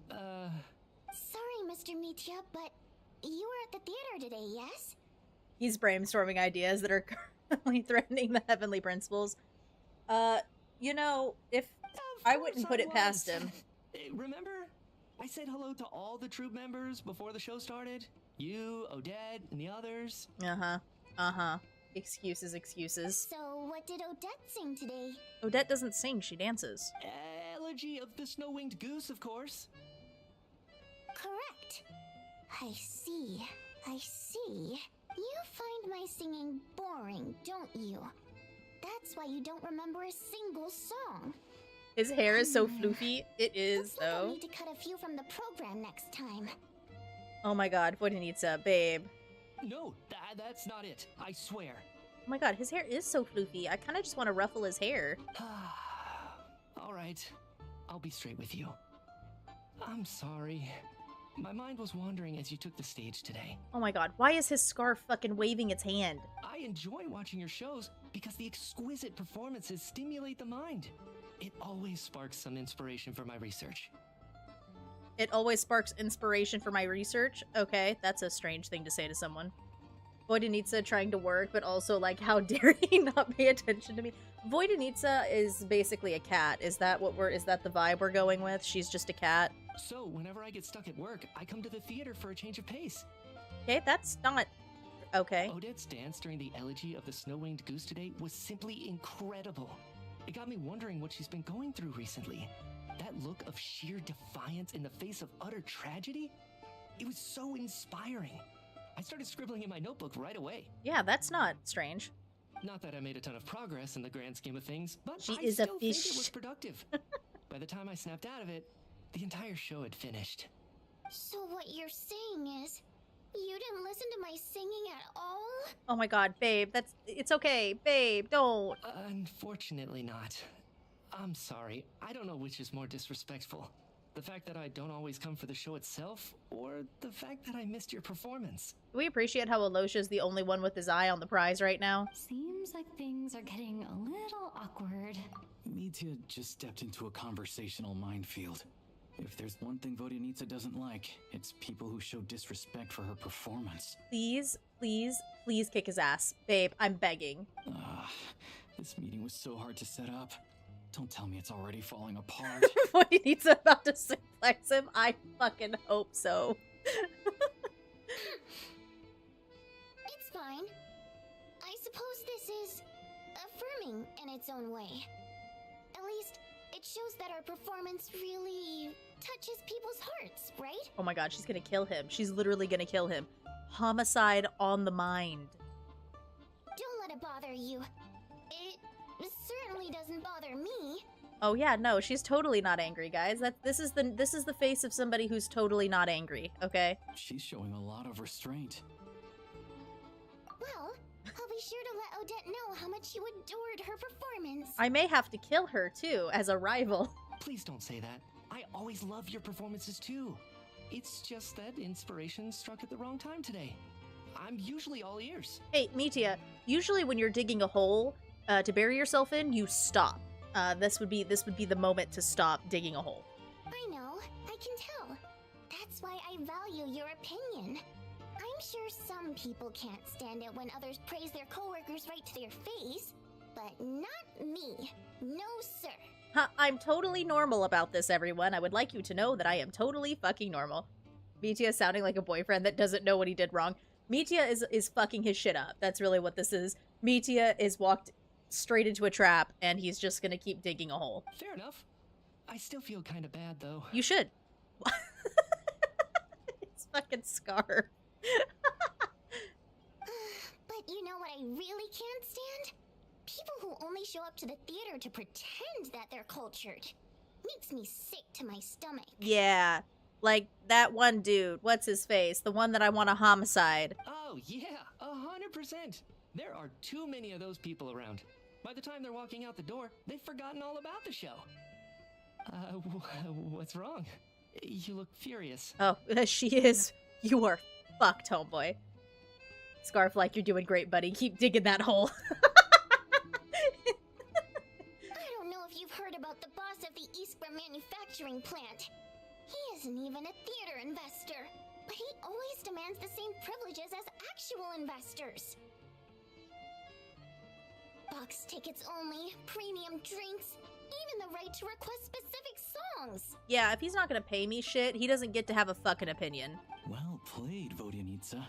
Sorry, Mr. Mitya, but you were at the theater today, yes? He's brainstorming ideas that are currently threatening the heavenly principles. You know, if I wouldn't put it past him. Remember? I said hello to all the troop members before the show started. You, Odette, and the others. Excuses. So, what did Odette sing today? Odette doesn't sing, she dances. Elegy of the Snow-Winged Goose, of course. Correct. I see. You find my singing boring, don't you? That's why you don't remember a single song. His hair is so floofy. It is, Looks like I'll though. need to cut a few from the program next time. Oh my god, Vodenitsa, babe. No, that's not it. I swear. Oh my god, his hair is so floofy. I kind of just want to ruffle his hair. All right. I'll be straight with you. I'm sorry. My mind was wandering as you took the stage today. Oh my god, why is his scarf fucking waving its hand? I enjoy watching your shows because the exquisite performances stimulate the mind. It always sparks some inspiration for my research. It always sparks inspiration for my research? Okay, that's a strange thing to say to someone. Vodenitsa trying to work, but also, like, how dare he not pay attention to me? Vodenitsa is basically a cat. Is that the vibe we're going with? She's just a cat? So, whenever I get stuck at work, I come to the theater for a change of pace. Okay, that's not... Okay. Odette's dance during the Elegy of the Snow-Winged Goose today was simply incredible. It got me wondering what she's been going through recently. That look of sheer defiance in the face of utter tragedy? It was so inspiring. I started scribbling in my notebook right away. Yeah, that's not strange. Not that I made a ton of progress in the grand scheme of things, but She I is a still think fish. it was productive. By the time I snapped out of it, the entire show had finished. So what you're saying is, you didn't listen to my singing at all? Oh my god, babe, it's okay. Babe, don't. Unfortunately not. I'm sorry. I don't know which is more disrespectful. The fact that I don't always come for the show itself, or the fact that I missed your performance. We appreciate how Alyosha's the only one with his eye on the prize right now. Seems like things are getting a little awkward. Mitya just stepped into a conversational minefield. If there's one thing Vodenitsa doesn't like, it's people who show disrespect for her performance. Please kick his ass. Babe, I'm begging. This meeting was so hard to set up. Don't tell me it's already falling apart. Vodenitsa about to suplex him? I fucking hope so. It's fine. I suppose this is in its own way. At least, it shows that our performance really touches people's hearts, right? Oh my god, she's gonna kill him. She's literally gonna kill him. Homicide on the mind. Don't let it bother you. It certainly doesn't bother me. Oh yeah, no, she's totally not angry, guys. This is the face of somebody who's totally not angry, okay? She's showing a lot of restraint. Well, I'll be sure to let Odette know how much you adored her performance. I may have to kill her too, as a rival. Please don't say that. I always love your performances too. It's just that inspiration struck at the wrong time today. I'm usually all ears. Hey, Mitia, usually when you're digging a hole to bury yourself in, you stop. This would be the moment to stop digging a hole. I know, I can tell. That's why I value your opinion. I'm sure some people can't stand it when others praise their coworkers right to their face, but not me. No, sir. I'm totally normal about this, everyone. I would like you to know that I am totally fucking normal. Mitia sounding like a boyfriend that doesn't know what he did wrong. Mitia is fucking his shit up. That's really what this is. Mitia is walked straight into a trap, and he's just gonna keep digging a hole. Fair enough. I still feel kind of bad, though. You should. It's fucking Scar. But you know what I really can't stand? People who only show up to the theater to pretend that they're cultured. Makes me sick to my stomach. Yeah. Like that one dude. What's his face? The one that I want to homicide. Oh, yeah, 100%. There are too many of those people around. By the time they're walking out the door, they've forgotten all about the show. What's wrong? You look furious. Oh, she is. You are fucked, homeboy. Scarf, like, you're doing great, buddy. Keep digging that hole. I don't know if you've heard about the boss of the Eastborough manufacturing plant. He isn't even a theater investor, but he always demands the same privileges as actual investors. Box tickets only, premium drinks, even the right to request specific songs. Yeah, if he's not gonna pay me shit, he doesn't get to have a fucking opinion. Well played, Vodyanitsa.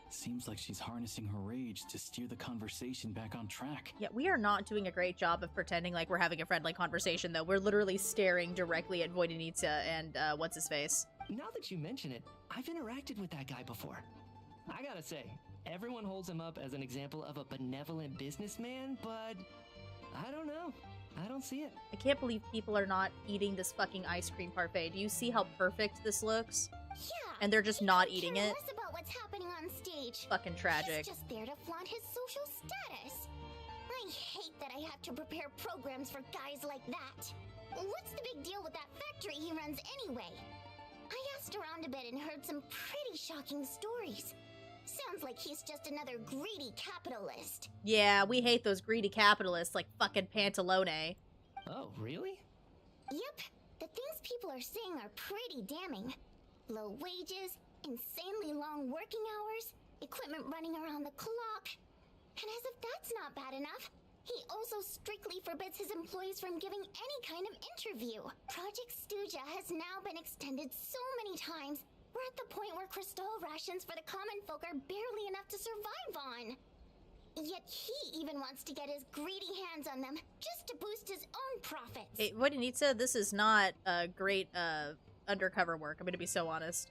Seems like she's harnessing her rage to steer the conversation back on track. Yeah, we are not doing a great job of pretending like we're having a friendly conversation, though. We're literally staring directly at Vodyanitsa and, what's-his-face. Now that you mention it, I've interacted with that guy before. I gotta say, everyone holds him up as an example of a benevolent businessman, but I don't know. I don't see it. I can't believe people are not eating this fucking ice cream parfait. Do you see how perfect this looks? Yeah. And they're just not eating it? Less about what's happening on stage. Fucking tragic. He's just there to flaunt his social status. I hate that I have to prepare programs for guys like that. What's the big deal with that factory he runs anyway? I asked around a bit and heard some pretty shocking stories. Sounds like he's just another greedy capitalist. Yeah, we hate those greedy capitalists like fucking Pantalone. Oh, really? Yep, the things people are saying are pretty damning. Low wages, insanely long working hours, equipment running around the clock. And as if that's not bad enough, he also strictly forbids his employees from giving any kind of interview. Project Stuja has now been extended so many times, we're at the point where crystal rations for the common folk are barely enough to survive on. Yet he even wants to get his greedy hands on them just to boost his own profits. Hey, Vodyanitsa, this is not great undercover work. I'm gonna be so honest.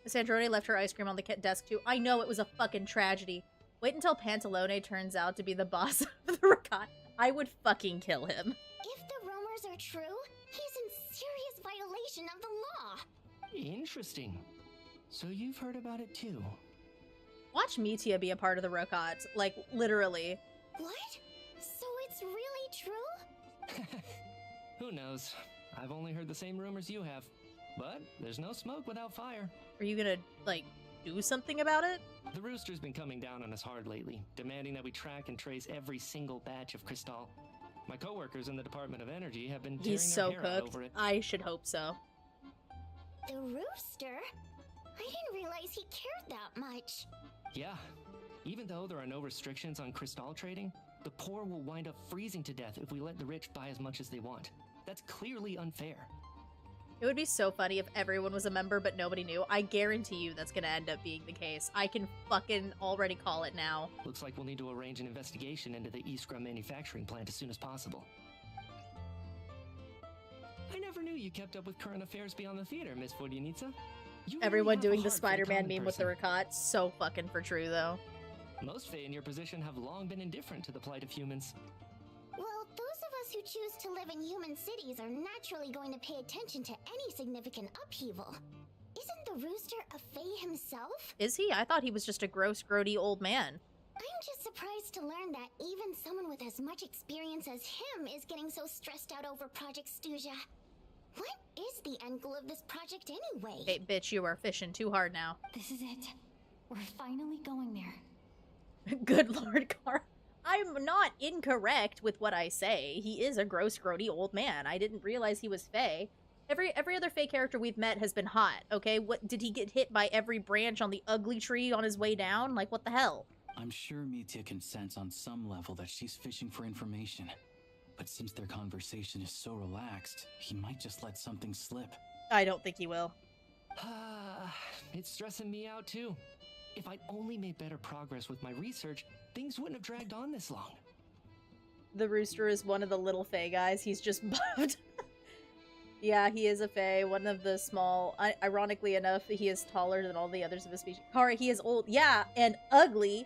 Sandrone left her ice cream on the desk too. I know, it was a fucking tragedy. Wait until Pantalone turns out to be the boss of the Rakat. I would fucking kill him. If the rumors are true, he's in serious violation of the law. Interesting. So you've heard about it too? Watch Mitia be a part of the Rakat. Like, literally. What? So it's really true? Who knows? I've only heard the same rumors you have. But there's no smoke without fire. Are you gonna, like, do something about it? The Rooster's been coming down on us hard lately, demanding that we track and trace every single batch of Crystal. My coworkers in the Department of Energy have been tearing He's so their hair out cooked. over it. I should hope so. The Rooster? I didn't realize he cared that much. Yeah. Even though there are no restrictions on Crystal trading, the poor will wind up freezing to death if we let the rich buy as much as they want. That's clearly unfair. It would be so funny if everyone was a member but nobody knew. I guarantee you that's gonna end up being the case. I can fucking already call it now. Looks like we'll need to arrange an investigation into the Iskra manufacturing plant as soon as possible. I never knew you kept up with current affairs beyond the theater, Miss Vodyanica. Everyone doing the Spider-Man meme with the Rakat. So fucking for true, though. Most Fae in your position have long been indifferent to the plight of humans. Well, those of us who choose to live in human cities are naturally going to pay attention to any significant upheaval. Isn't the rooster a Fae himself? Is he? I thought he was just a gross, grody old man. I'm just surprised to learn that even someone with as much experience as him is getting so stressed out over Project Snezhnaya. What is the end goal of this project anyway? Hey, bitch, you are fishing too hard now. This is it. We're finally going there. Good Lord, Car. I'm not incorrect with what I say. He is a gross, grody old man. I didn't realize he was Fae. Every other Fae character we've met has been hot, okay? What, did he get hit by every branch on the ugly tree on his way down? Like, what the hell? I'm sure Mitya can sense on some level that she's fishing for information. But since their conversation is so relaxed, he might just let something slip. I don't think he will. It's stressing me out too. If I'd only made better progress with my research, things wouldn't have dragged on this long. The rooster is one of the little Fae guys. He's just buffed. Yeah, he is a Fae, one of the small. Ironically enough, he is taller than all the others of his species. Kara, he is old. Yeah, and ugly.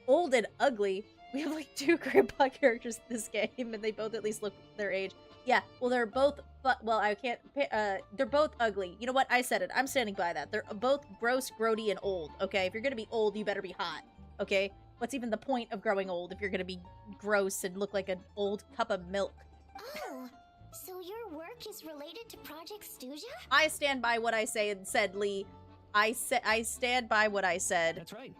Old and ugly. We have like 2 grandpa characters in this game, and they both at least look their age. Yeah, well, they're both, well, I can't, they're both ugly. You know what? I said it. I'm standing by that. They're both gross, grody, and old, okay? If you're gonna be old, you better be hot, okay? What's even the point of growing old if you're gonna be gross and look like an old cup of milk? Oh, so your work is related to Project Snezhnaya? I stand by what I said, Lee. I stand by what I said. That's right.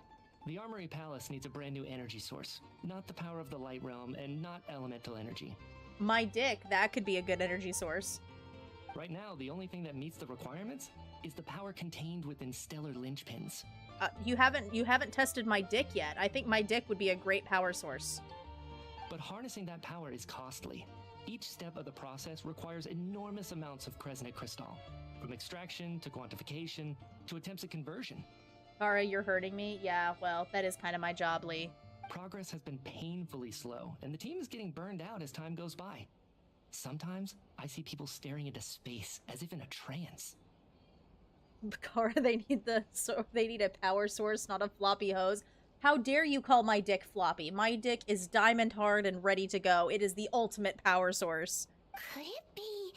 The Armory Palace needs a brand new energy source. Not the power of the Light Realm, and not elemental energy. My dick, that could be a good energy source. Right now, the only thing that meets the requirements is the power contained within stellar linchpins. You haven't tested my dick yet. I think my dick would be a great power source. But harnessing that power is costly. Each step of the process requires enormous amounts of Kresnik crystal, from extraction to quantification to attempts at conversion. Kara, you're hurting me? Yeah, well, that is kind of my job, Lee. Progress has been painfully slow, and the team is getting burned out as time goes by. Sometimes, I see people staring into space as if in a trance. Kara, they need a power source, not a floppy hose. How dare you call my dick floppy? My dick is diamond hard and ready to go. It is the ultimate power source. Could it be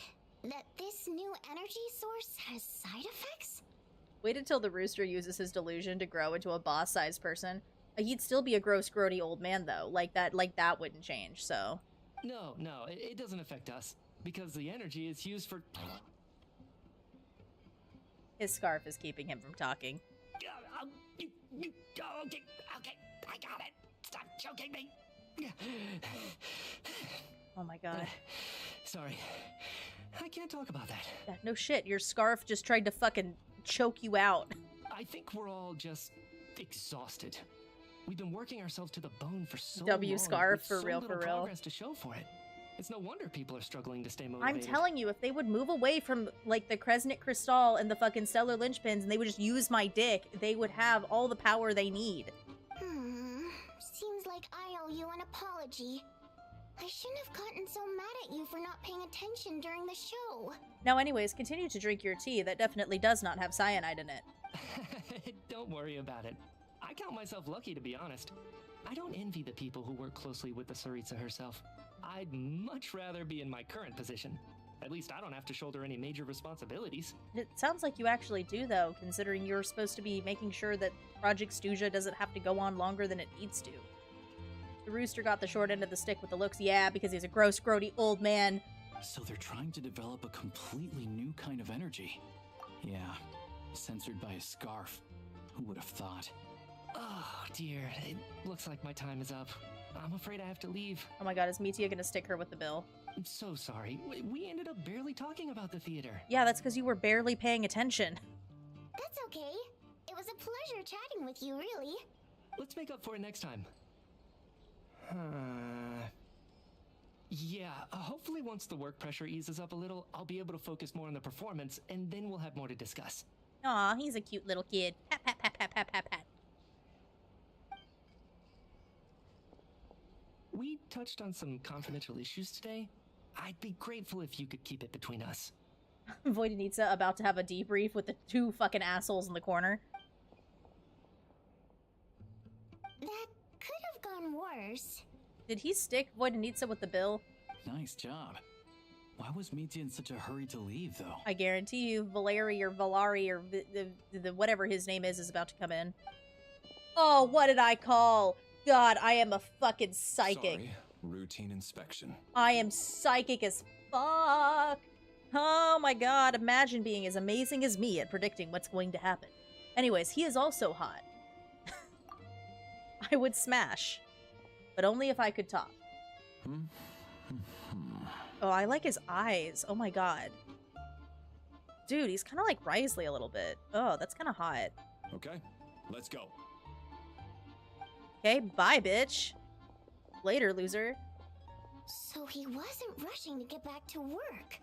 that this new energy source has side effects? Wait until the rooster uses his delusion to grow into a boss-sized person. He'd still be a gross, grody old man, though. Like that wouldn't change, so... No, it doesn't affect us, because the energy is used for... His scarf is keeping him from talking. Okay, I got it. Stop choking me. Oh my god. Sorry, I can't talk about that. Yeah, no shit, your scarf just tried to fucking choke you out. I think we're all just exhausted. We've been working ourselves to the bone for so long. W scarf, with for so real, little for real. progress to show for it. It's no wonder people are struggling to stay motivated. I'm telling you, if they would move away from, like, the Kresnik Crystal and the fucking stellar linchpins and they would just use my dick, they would have all the power they need. Seems like I owe you an apology. I shouldn't have gotten so mad at you for not paying attention during the show. Now anyways, continue to drink your tea. That definitely does not have cyanide in it. Don't worry about it. I count myself lucky, to be honest. I don't envy the people who work closely with the Tsaritsa herself. I'd much rather be in my current position. At least I don't have to shoulder any major responsibilities. It sounds like you actually do, though, considering you're supposed to be making sure that Project Snezhnaya doesn't have to go on longer than it needs to. The rooster got the short end of the stick with the looks, yeah, because he's a gross, grody old man. So they're trying to develop a completely new kind of energy. Yeah, censored by a scarf. Who would have thought? Oh, dear. It looks like my time is up. I'm afraid I have to leave. Oh my god, is Mitya gonna stick her with the bill? I'm so sorry. We ended up barely talking about the theater. Yeah, that's because you were barely paying attention. That's okay. It was a pleasure chatting with you, really. Let's make up for it next time. Yeah, hopefully once the work pressure eases up a little, I'll be able to focus more on the performance, and then we'll have more to discuss. Aw, he's a cute little kid. Pat, pat, pat, pat, pat, pat, pat. We touched on some confidential issues today. I'd be grateful if you could keep it between us. Voidenitsa about to have a debrief with the two fucking assholes in the corner. That could have gone worse. Did he stick Voidenitsa with the bill? Nice job. Why was Mitya in such a hurry to leave, though? I guarantee you Valeri or Valari or the whatever his name is about to come in. Oh, what did I call? God, I am a fucking psychic. Sorry, routine inspection. I am psychic as fuck. Oh my god, imagine being as amazing as me at predicting what's going to happen. Anyways, he is also hot. I would smash. But only if I could talk. Oh, I like his eyes. Oh my god. Dude, he's kind of like Risley a little bit. Oh, that's kind of hot. Okay, let's go. Okay, bye, bitch. Later, loser. So he wasn't rushing to get back to work.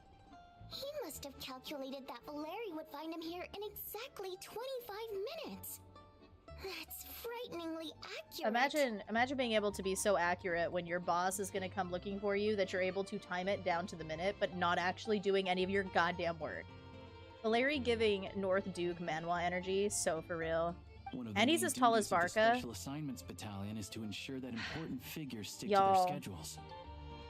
He must have calculated that Valeri would find him here in exactly 25 minutes. That's frighteningly accurate. Imagine being able to be so accurate when your boss is gonna come looking for you that you're able to time it down to the minute, but not actually doing any of your goddamn work. Valeri giving North Duke Manwa energy, so for real. And he's as tall as Varka. The Special Assignments Battalion is to ensure that important figures stick to Y'all, their schedules.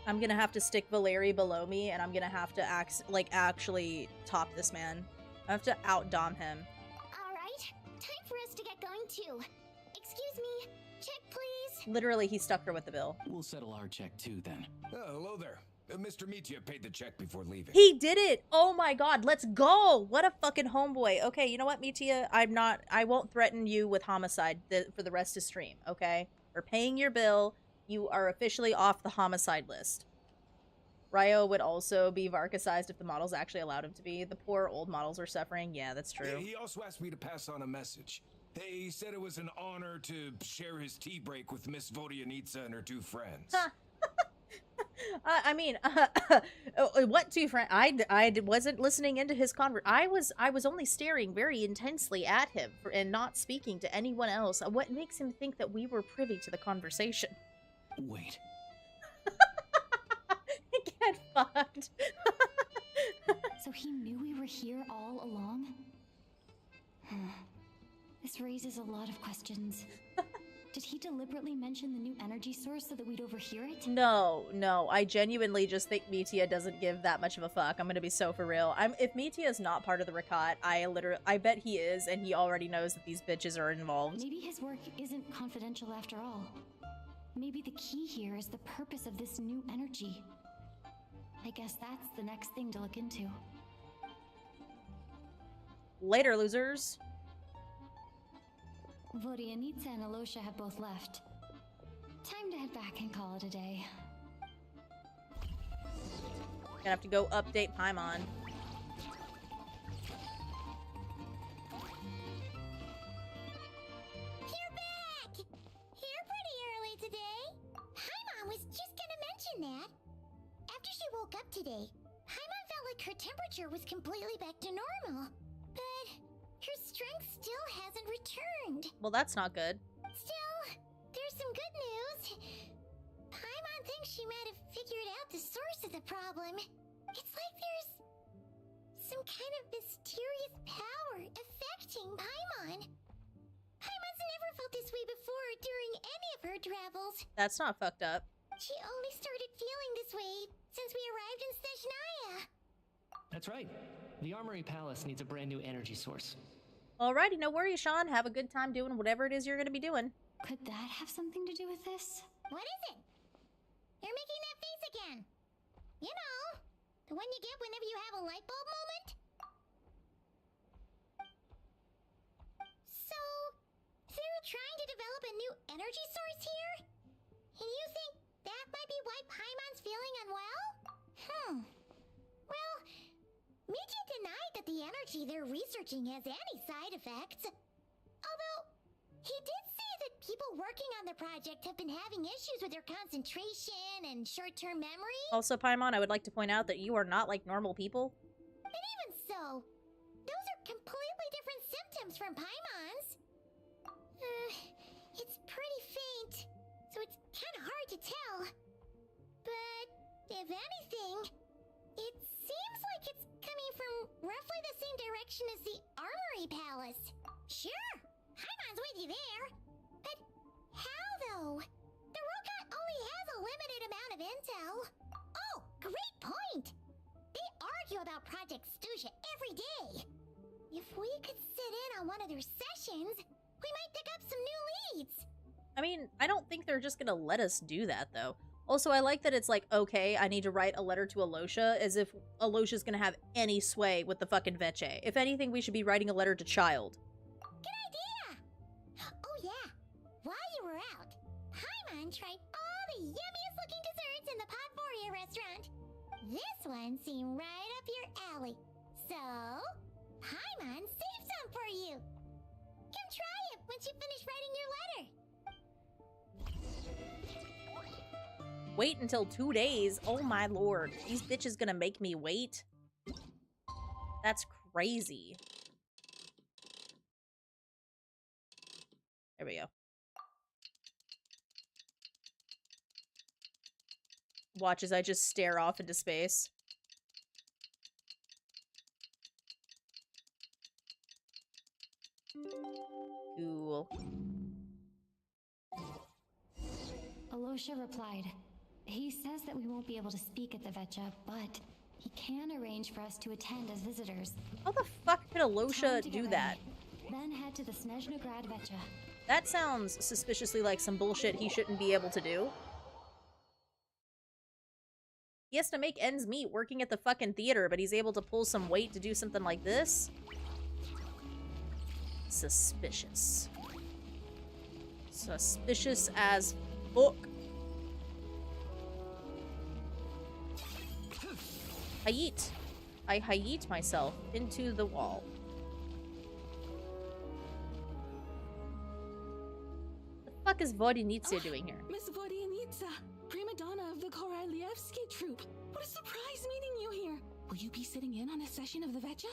I'm gonna have to stick Valeri below me, and I'm gonna have to actually top this man. I have to out-dom him. Alright, time for us to get going too. Excuse me, check please. Literally, he stuck her with the bill. We'll settle our check too, then. Hello there. Mr. Mitya paid the check before leaving. He did it! Oh my god, let's go! What a fucking homeboy. Okay, you know what, Mitya? I won't threaten you with homicide for the rest of stream, okay? We're paying your bill. You are officially off the homicide list. Ryo would also be Varka-sized if the models actually allowed him to be. The poor old models are suffering. Yeah, that's true. He also asked me to pass on a message. He said it was an honor to share his tea break with Miss Votianitsa and her two friends. What two friends? I wasn't listening into his I was only staring very intensely at him and not speaking to anyone else. What makes him think that we were privy to the conversation? Wait. Get fucked. So he knew we were here all along? This raises a lot of questions. Did he deliberately mention the new energy source so that we'd overhear it? No. I genuinely just think Mitya doesn't give that much of a fuck. I'm gonna be so for real. If Mitya is not part of the Rakat, I bet he is, and he already knows that these bitches are involved. Maybe his work isn't confidential after all. Maybe the key here is the purpose of this new energy. I guess that's the next thing to look into. Later, losers. Votianitsa and Alyosha have both left. Time to head back and call it a day. Gonna have to go update Paimon. You're back! Here pretty early today. Paimon was just gonna mention that. After she woke up today, Paimon felt like her temperature was completely back to normal. But her strength still hasn't returned. Well, that's not good. Still, there's some good news. Paimon thinks she might have figured out the source of the problem. It's like there's some kind of mysterious power affecting Paimon. Paimon's never felt this way before during any of her travels. That's not fucked up. She only started feeling this way since we arrived in Snezhnaya. That's right. The Armory Palace needs a brand new energy source. Alrighty, no worries, Sean. Have a good time doing whatever it is you're gonna be doing. Could that have something to do with this? What is it? You're making that face again. You know, the one you get whenever you have a light bulb moment. So, they're trying to develop a new energy source here? And you think that might be why Paimon's feeling unwell? Well, Mitya denied that the energy they're researching has any side effects. Although, he did say that he people working on the project have been having issues with their concentration and short-term memory. Also, Paimon, I would like to point out that you are not like normal people. And even so, those are completely different symptoms from Paimon's. It's pretty faint, so it's kind of hard to tell. But if anything, it seems like it's coming from roughly the same direction as the Armory Palace. Sure, Paimon's with you there. But how, though? The Rokat only has a limited amount of intel. Oh, great point! They argue about Project Snezhnaya every day. If we could sit in on one of their sessions, we might pick up some new leads. I mean, I don't think they're just gonna let us do that, though. Also, I like that it's like, okay, I need to write a letter to Alyosha, as if Alyosha's gonna have any sway with the fucking Veche. If anything, we should be writing a letter to Child. Good idea! Oh yeah, while you were out, Paimon tried all the yummiest looking desserts in the Podvoria restaurant. This one seemed right up your alley. So, Paimon saved some for you. Come try it once you finish writing your letter. Wait until 2 days? Oh my lord. These bitches gonna make me wait? That's crazy. There we go. Watch as I just stare off into space. Cool. Alyosha replied. He says that we won't be able to speak at the Vecha, but he can arrange for us to attend as visitors. How the fuck could Time Alyosha to do get that? ready. Then head to the Snezhnaya Vecha. That sounds suspiciously like some bullshit he shouldn't be able to do. He has to make ends meet working at the fucking theater, but he's able to pull some weight to do something like this? Suspicious. Suspicious as fuck. Hayit. I hayit myself into the wall. What the fuck is Vodinitsa doing here? Miss Vodinitsa, prima donna of the Korolievsky troupe. What a surprise meeting you here. Will you be sitting in on a session of the Vecha?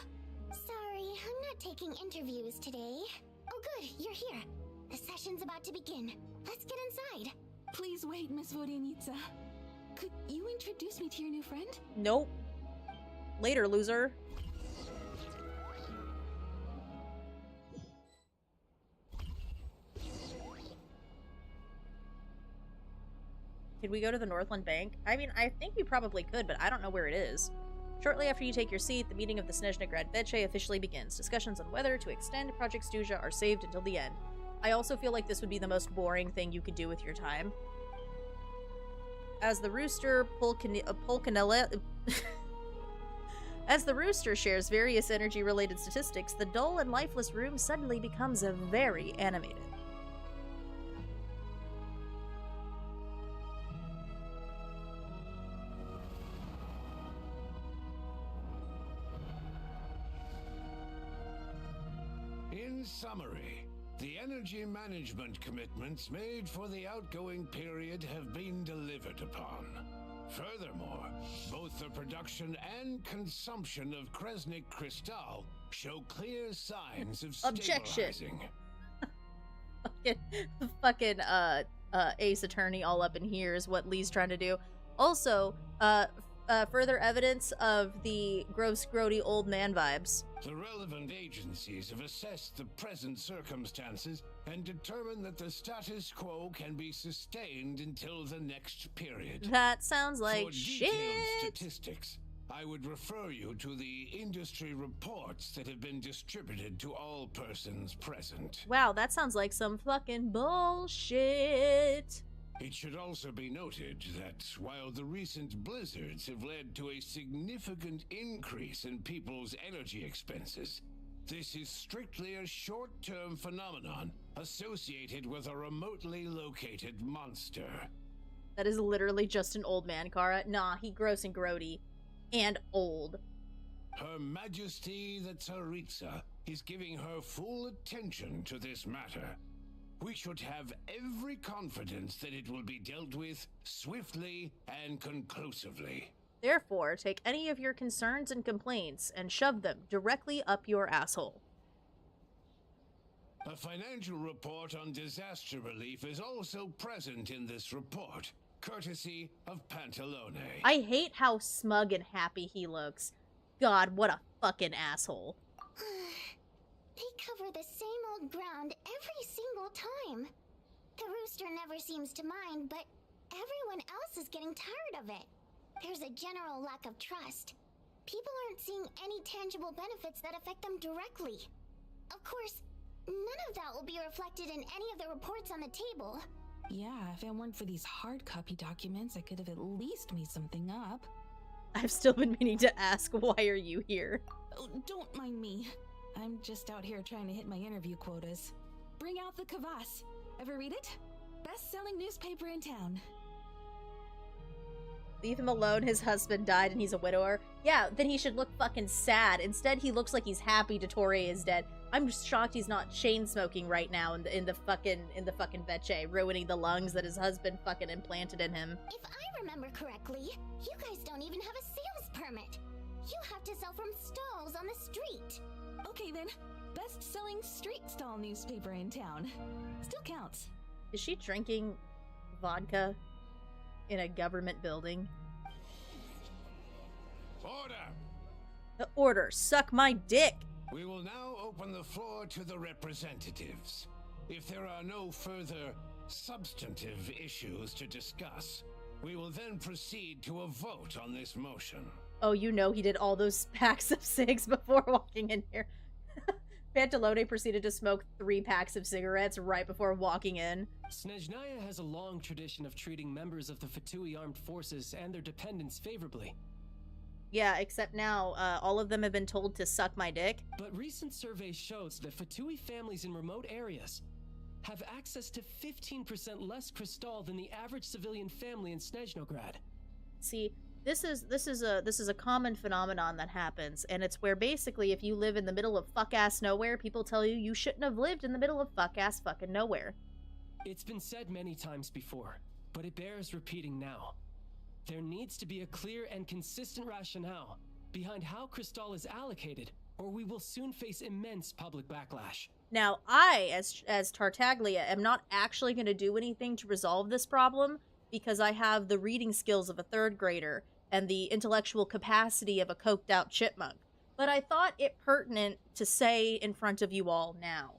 Sorry, I'm not taking interviews today. Oh good, you're here. The session's about to begin. Let's get inside. Please wait, Miss Vodinitsa. Could you introduce me to your new friend? Nope. Later, loser. Could we go to the Northland Bank? I mean, I think we probably could, but I don't know where it is. Shortly after you take your seat, the meeting of the Snezhnaya Veche officially begins. Discussions on whether to extend Project Snezhnaya are saved until the end. I also feel like this would be the most boring thing you could do with your time. As the rooster As the rooster shares various energy-related statistics, the dull and lifeless room suddenly becomes very animated. In summary, the energy management commitments made for the outgoing period have been delivered upon. Furthermore, both the production and consumption of Kresnik Crystal show clear signs of stabilizing. fucking Ace Attorney all up in here is what Lee's trying to do. Also, further evidence of the gross, grody old man vibes. The relevant agencies have assessed the present circumstances and determined that the status quo can be sustained until the next period. That sounds like shit. For detailed statistics, I would refer you to the industry reports that have been distributed to all persons present. Wow, that sounds like some fucking bullshit. It should also be noted that while the recent blizzards have led to a significant increase in people's energy expenses, this is strictly a short-term phenomenon associated with a remotely located monster. That is literally just an old man, Kara. Nah, he gross and grody. And old. Her Majesty the Tsaritsa is giving her full attention to this matter. we should have every confidence that it will be dealt with swiftly and conclusively. Therefore, take any of your concerns and complaints and shove them directly up your asshole. A financial report on disaster relief is also present in this report, courtesy of Pantalone. I hate how smug and happy he looks. God, what a fucking asshole. They cover the same old ground every single time. The rooster never seems to mind, but everyone else is getting tired of it. There's a general lack of trust. People aren't seeing any tangible benefits that affect them directly. Of course, none of that will be reflected in any of the reports on the table. Yeah, if it weren't for these hard copy documents, I could have at least made something up. I've still been meaning to ask, why are you here? Oh, don't mind me. I'm just out here trying to hit my interview quotas. Bring out the kvass. Ever read it? Best-selling newspaper in town. Leave him alone, his husband died and he's a widower. Yeah, then he should look fucking sad. Instead, he looks like he's happy Dottore is dead. I'm just shocked he's not chain smoking right now in the fucking Vece, ruining the lungs that his husband fucking implanted in him. If I remember correctly, you guys don't even have a sales permit. You have to sell from stalls on the street. Okay then, best-selling street stall newspaper in town. Still counts. Is she drinking vodka in a government building? Order! Order, suck my dick! We will now open the floor to the representatives. If there are no further substantive issues to discuss, we will then proceed to a vote on this motion. Oh, you know he did all those packs of cigs before walking in here. Pantalone proceeded to smoke 3 packs of cigarettes right before walking in. Snezhnaya has a long tradition of treating members of the Fatui armed forces and their dependents favorably. Yeah, except now, all of them have been told to suck my dick. But recent surveys shows that Fatui families in remote areas have access to 15% less crystal than the average civilian family in Snezhnograd. See, this is a common phenomenon that happens, and it's where basically if you live in the middle of fuck-ass nowhere, people tell you you shouldn't have lived in the middle of fuck-ass fucking nowhere. It's been said many times before, but it bears repeating now. There needs to be a clear and consistent rationale behind how crystal is allocated, or we will soon face immense public backlash. Now, I, as Tartaglia, am not actually going to do anything to resolve this problem because I have the reading skills of a 3rd grader and the intellectual capacity of a coked-out chipmunk. But I thought it pertinent to say in front of you all now.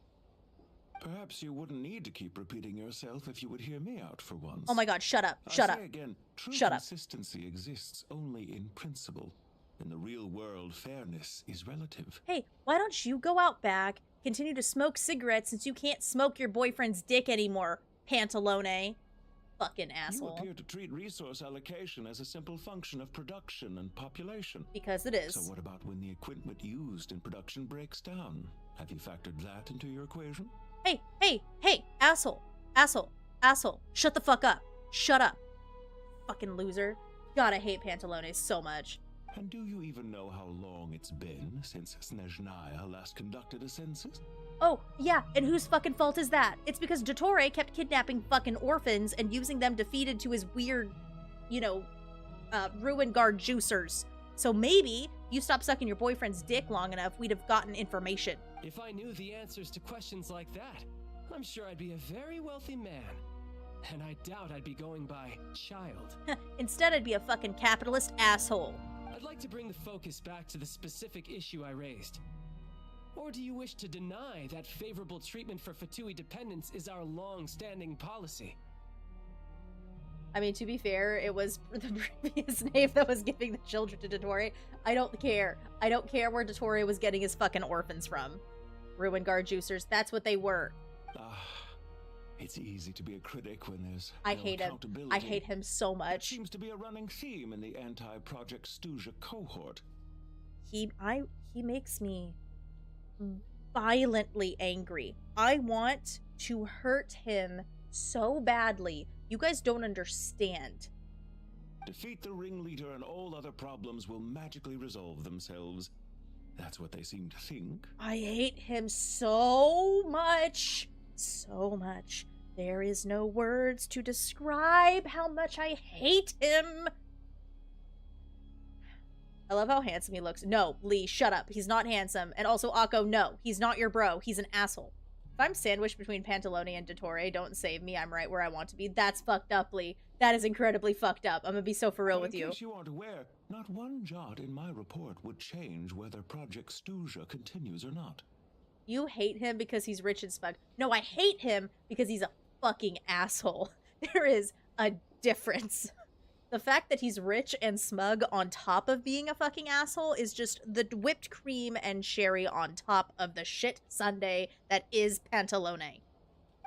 Perhaps you wouldn't need to keep repeating yourself if you would hear me out for once. Oh my god, shut up, shut up. I say again, true shut up. Consistency exists only in principle. In the real world, fairness is relative. Hey, why don't you go out back, continue to smoke cigarettes since you can't smoke your boyfriend's dick anymore, Pantalone? Fucking asshole. You appear to treat resource allocation as a simple function of production and population. Because it is. So what about when the equipment used in production breaks down? Have you factored that into your equation? Hey, asshole, shut the fuck up, shut up, fucking loser. God, I hate Pantalone so much. And do you even know how long it's been since Snezhnaya last conducted a census? Oh, yeah, and whose fucking fault is that? It's because Dottore kept kidnapping fucking orphans and using them to feed into his weird, ruin guard juicers. So maybe you stopped sucking your boyfriend's dick long enough, we'd have gotten information. If I knew the answers to questions like that, I'm sure I'd be a very wealthy man. And I doubt I'd be going by child. Instead, I'd be a fucking capitalist asshole. I'd like to bring the focus back to the specific issue I raised. Or do you wish to deny that favorable treatment for Fatui dependents is our long-standing policy? I mean, to be fair, it was the previous knave that was giving the children to Dottore. I don't care. I don't care where Dottore was getting his fucking orphans from. Ruin guard juicers, that's what they were. It's easy to be a critic when there's I no hate him. I hate him so much. It seems to be a running theme in the anti-Project Stuja cohort. He makes me violently angry. I want to hurt him so badly. You guys don't understand. Defeat the ringleader and all other problems will magically resolve themselves. That's what they seem to think. I hate him so much. so much. There is no words to describe how much I hate him. I love how handsome he looks. No, Lee, shut up. He's not handsome. And also, Akko, no. He's not your bro. He's an asshole. If I'm sandwiched between Pantalone and Dottore, don't save me. I'm right where I want to be. That's fucked up, Lee. That is incredibly fucked up. I'm gonna be so for real with you. In case you aren't aware, not one jot in my report would change whether Project Snezhnaya continues or not. You hate him because he's rich and smug. No, I hate him because he's a fucking asshole. There is a difference. The fact that he's rich and smug on top of being a fucking asshole is just the whipped cream and cherry on top of the shit sundae that is Pantalone.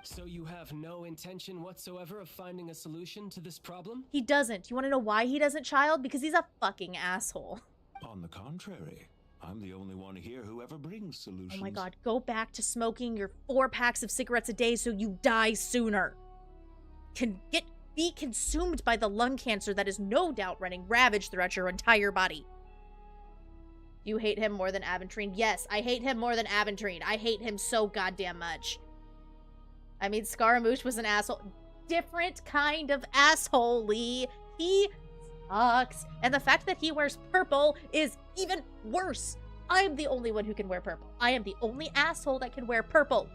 So you have no intention whatsoever of finding a solution to this problem? He doesn't. You want to know why he doesn't, child? Because he's a fucking asshole. On the contrary, I'm the only one here who ever brings solutions. Oh my god, go back to smoking your 4 packs of cigarettes a day so you die sooner. Be consumed by the lung cancer that is no doubt running ravage throughout your entire body. You hate him more than Aventrine? Yes, I hate him more than Aventrine. I hate him so goddamn much. I mean, Scaramouche was an asshole. Different kind of asshole, Lee. He sucks. And the fact that he wears purple is even worse. I'm the only one who can wear purple. I am the only asshole that can wear purple.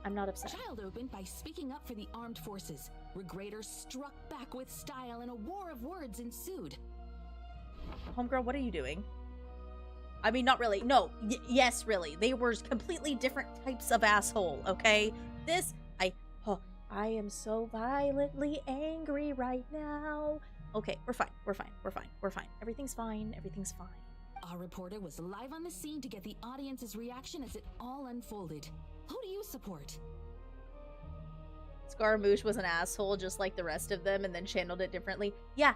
I'm not upset. Child opened by speaking up for the armed forces. Regrader struck back with style and a war of words ensued. Homegirl, what are you doing? I mean, not really. No, yes, really. They were completely different types of asshole, okay? I am so violently angry right now. Okay, we're fine. Everything's fine. Our reporter was live on the scene to get the audience's reaction as it all unfolded. Who do you support? Scaramouche was an asshole just like the rest of them and then channeled it differently. Yeah,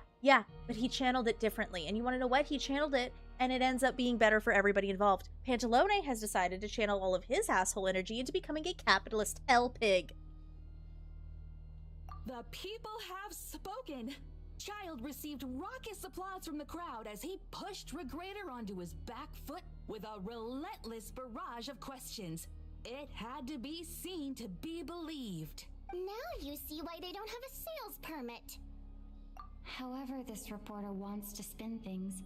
but he channeled it differently. And you want to know what? He channeled it and it ends up being better for everybody involved. Pantalone has decided to channel all of his asshole energy into becoming a capitalist hell pig. The people have spoken. Child received raucous applause from the crowd as he pushed Regrader onto his back foot with a relentless barrage of questions. It had to be seen to be believed. Now you see why they don't have a sales permit. However this reporter wants to spin things,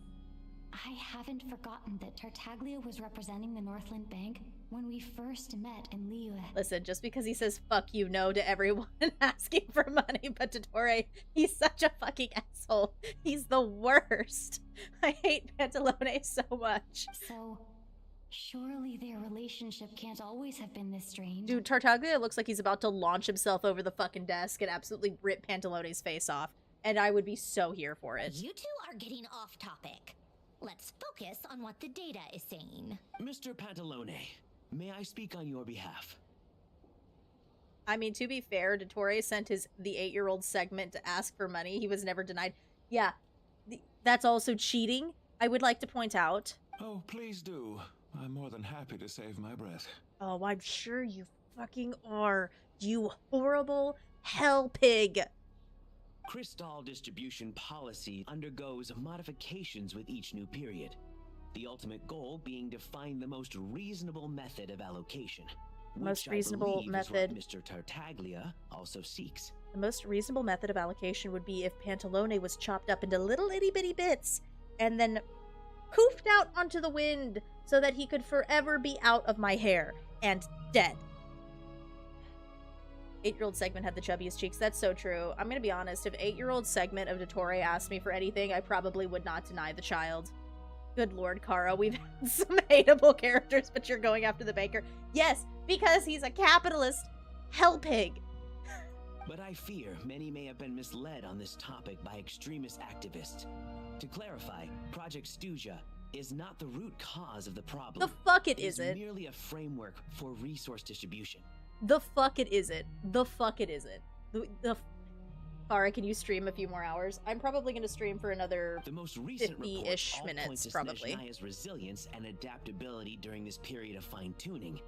I haven't forgotten that Tartaglia was representing the Northland Bank when we first met in Liyue. Listen, just because he says fuck you no to everyone asking for money, but Dottore, he's such a fucking asshole. He's the worst. I hate Pantalone so much. So, surely their relationship can't always have been this strange. Dude, Tartaglia looks like he's about to launch himself over the fucking desk and absolutely rip Pantalone's face off. And I would be so here for it. You two are getting off topic. Let's focus on what the data is saying. Mr. Pantalone, may I speak on your behalf? I mean, to be fair, Dottore sent the 8-year-old segment to ask for money. He was never denied. Yeah, that's also cheating, I would like to point out. Oh, please do. I'm more than happy to save my breath. Oh, I'm sure you fucking are, you horrible hell pig. Crystal distribution policy undergoes modifications with each new period. The ultimate goal being to find the most reasonable method of allocation. Most reasonable method. Mr. Tartaglia also seeks. The most reasonable method of allocation would be if Pantalone was chopped up into little itty bitty bits and then poofed out onto the wind so that he could forever be out of my hair and dead. 8-year-old segment had the chubbiest cheeks. That's so true. I'm gonna be honest, if 8-year-old segment of Dottore asked me for anything, I probably would not deny the child. Good lord, Kara, we've had some hateable characters, but you're going after the banker. Yes, because he's a capitalist hell pig. But I fear many may have been misled on this topic by extremist activists. To clarify, Project Snezhnaya is not the root cause of the problem. The fuck it isn't. isn't. It's merely a framework for resource distribution. The fuck it isn't. The fuck it isn't. Kara, can you stream a few more hours? I'm probably going to stream for another 50-ish minutes, probably. Snezhnaya's resilience and adaptability during this period of fine-tuning,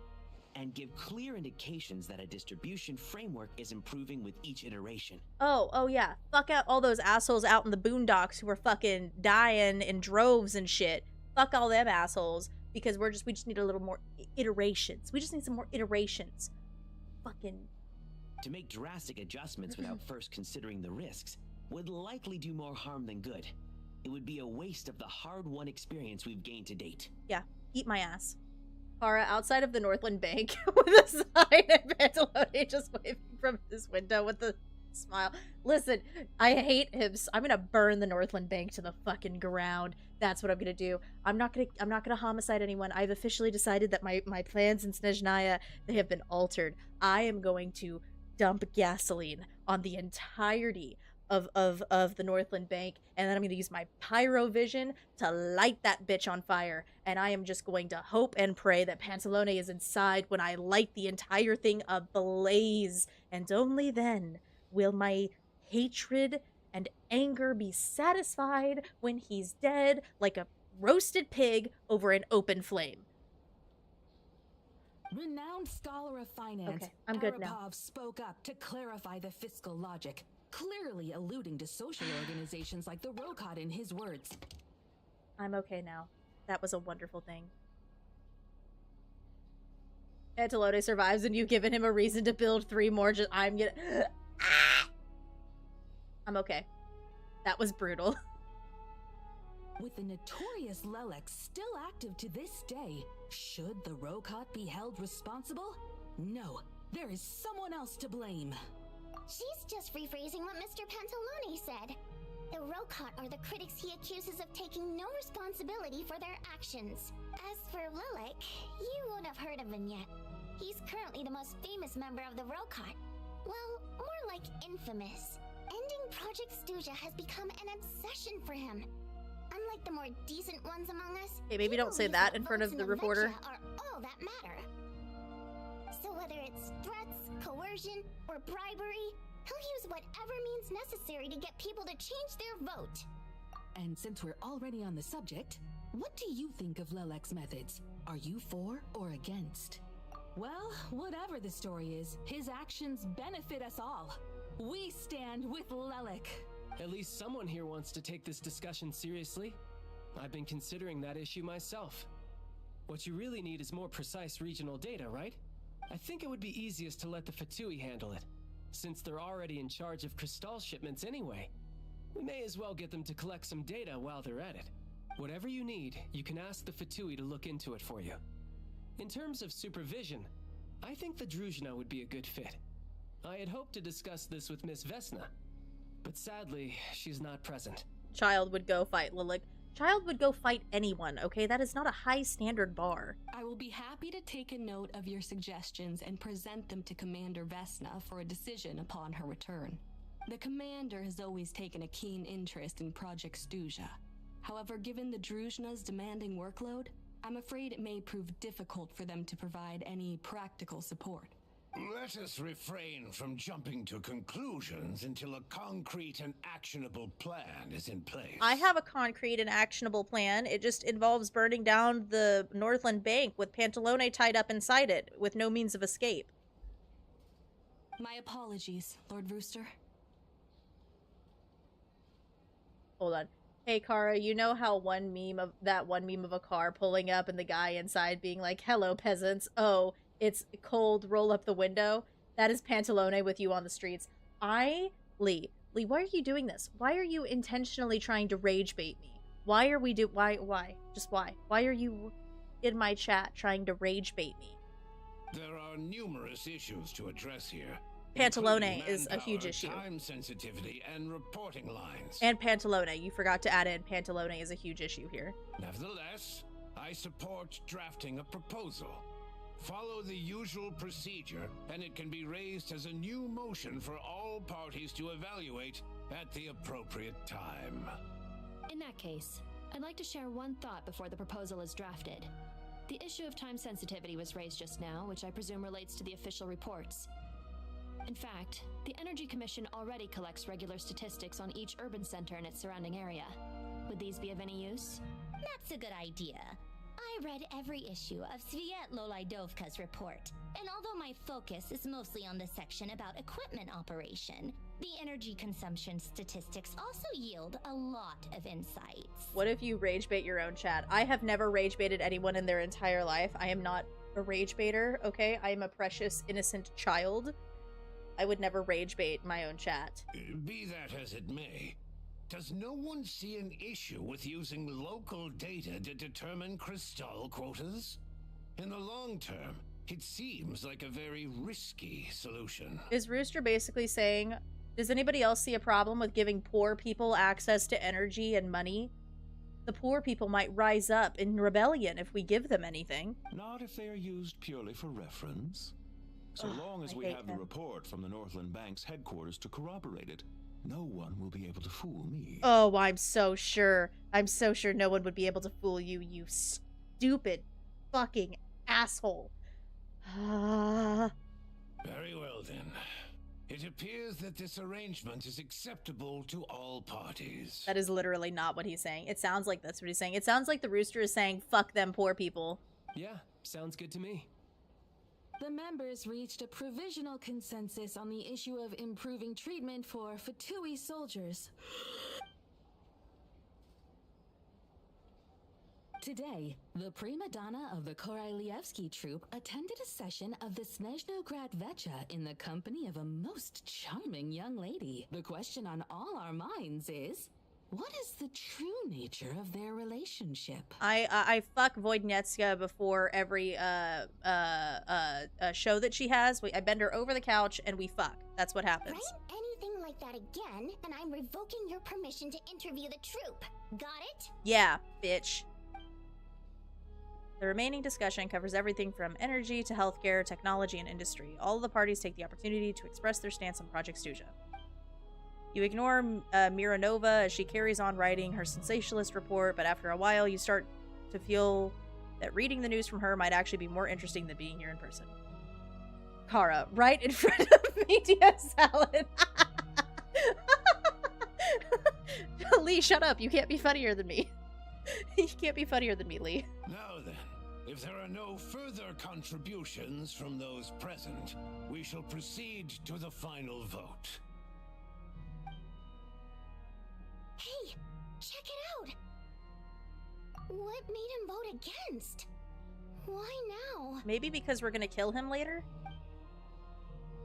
and give clear indications that a distribution framework is improving with each iteration. Oh yeah. Fuck out all those assholes out in the boondocks who are fucking dying in droves and shit. Fuck all them assholes. because we just need a little more iterations. We just need some more iterations. Fucking. To make drastic adjustments without first considering the risks would likely do more harm than good. It would be a waste of the hard-won experience we've gained to date. Yeah, eat my ass. Kara, outside of the Northland Bank with a sign and Pantalone just waving from his window with a smile. Listen, I hate him. I'm gonna burn the Northland Bank to the fucking ground. That's what I'm gonna do. I'm not gonna homicide anyone. I've officially decided that my plans in Snezhnaya, they have been altered. I am going to dump gasoline on the entirety of the Northland Bank, and then I'm going to use my pyrovision to light that bitch on fire, and I am just going to hope and pray that Pantalone is inside when I light the entire thing ablaze, and only then will my hatred and anger be satisfied when he's dead like a roasted pig over an open flame. Renowned scholar of finance, okay, I'm good now. Arapov spoke up to clarify the fiscal logic, clearly alluding to social organizations like the Rokot in his words. I'm okay now. That was a wonderful thing. Pantalone survives and you've given him a reason to build 3 more. I'm okay. That was brutal. With the notorious Lelex still active to this day, should the Rokot be held responsible? No, there is someone else to blame. She's just rephrasing what Mr. Pantalone said. The Rokot are the critics he accuses of taking no responsibility for their actions. As for Lilac, you won't have heard of him yet. He's currently the most famous member of the Rokot. Well, more like infamous. Ending Project Stuja has become an obsession for him. Unlike the more decent ones among us, hey, maybe don't say that in front of the reporter. Are all that matter. So whether it's threats, coercion, or bribery, he'll use whatever means necessary to get people to change their vote. And since we're already on the subject, what do you think of Lelec's methods? Are you for or against? Well, whatever the story is, his actions benefit us all. We stand with Lelec. At least someone here wants to take this discussion seriously. I've been considering that issue myself. What you really need is more precise regional data, right? I think it would be easiest to let the Fatui handle it, since they're already in charge of Crystal shipments anyway. We may as well get them to collect some data while they're at it. Whatever you need, you can ask the Fatui to look into it for you. In terms of supervision, I think the Druzhna would be a good fit. I had hoped to discuss this with Miss Vesna, but sadly, she's not present. Child would go fight Lilac. Child would go fight anyone, okay? That is not a high standard bar. I will be happy to take a note of your suggestions and present them to Commander Vesna for a decision upon her return. The Commander has always taken a keen interest in Project Stuja. However, given the Druzhna's demanding workload, I'm afraid it may prove difficult for them to provide any practical support. Let us refrain from jumping to conclusions until a concrete and actionable plan is in place. I have a concrete and actionable plan. It just involves burning down the Northland Bank with Pantalone tied up inside it, with no means of escape. My apologies, Lord Rooster. Hold on. Hey, Kara, you know how one meme of a car pulling up and the guy inside being like, "Hello, peasants. Oh, it's cold, roll up the window." That is Pantalone with you on the streets. Lee, why are you doing this? Why are you intentionally trying to rage bait me? Why? Just why? Why are you in my chat trying to rage bait me? There are numerous issues to address here. Pantalone is a huge issue. Time sensitivity and reporting lines. And Pantalone, you forgot to add in Pantalone is a huge issue here. Nevertheless, I support drafting a proposal. Follow the usual procedure, and it can be raised as a new motion for all parties to evaluate at the appropriate time. In that case, I'd like to share one thought before the proposal is drafted. The issue of time sensitivity was raised just now, which I presume relates to the official reports. In fact, the Energy Commission already collects regular statistics on each urban center and its surrounding area. Would these be of any use? That's a good idea. I read every issue of Sviet Lolaidovka's report, And although my focus is mostly on the section about equipment operation, the energy consumption statistics also yield a lot of insights. What if you rage bait your own chat? I have never rage baited anyone in their entire life. I am not a rage baiter, okay? I am a precious, innocent child. I would never rage bait my own chat. Be that as it may, does no one see an issue with using local data to determine crystal quotas? In the long term, it seems like a very risky solution. Is Rooster basically saying, does anybody else see a problem with giving poor people access to energy and money? The poor people might rise up in rebellion if we give them anything. Not if they are used purely for reference. So long as we have the report from the Northland Bank's headquarters to corroborate it, no one will be able to fool me. Oh, I'm so sure. I'm so sure no one would be able to fool you, you stupid fucking asshole. Very well then. It appears that this arrangement is acceptable to all parties. That is literally not what he's saying. It sounds like that's what he's saying. It sounds like the Rooster is saying, fuck them poor people. Yeah, sounds good to me. The members reached a provisional consensus on the issue of improving treatment for Fatui soldiers. Today, the prima donna of the Korylevsky troupe attended a session of the Snezhnaya Vecha in the company of a most charming young lady. The question on all our minds is, what is the true nature of their relationship? I fuck Voidnetska before every show that she has. I bend her over the couch and we fuck. That's what happens. Write anything like that again, and I'm revoking your permission to interview the troupe. Got it? Yeah, bitch. The remaining discussion covers everything from energy to healthcare, technology, and industry. All of the parties take the opportunity to express their stance on Project Stuja. You ignore Miranova as she carries on writing her sensationalist report, but after a while you start to feel that reading the news from her might actually be more interesting than being here in person. Kara, right in front of Media Salad. Lee, shut up. You can't be funnier than me. You can't be funnier than me, Lee. Now then, if there are no further contributions from those present, we shall proceed to the final vote. Hey, check it out! What made him vote against? Why now? Maybe because we're gonna kill him later?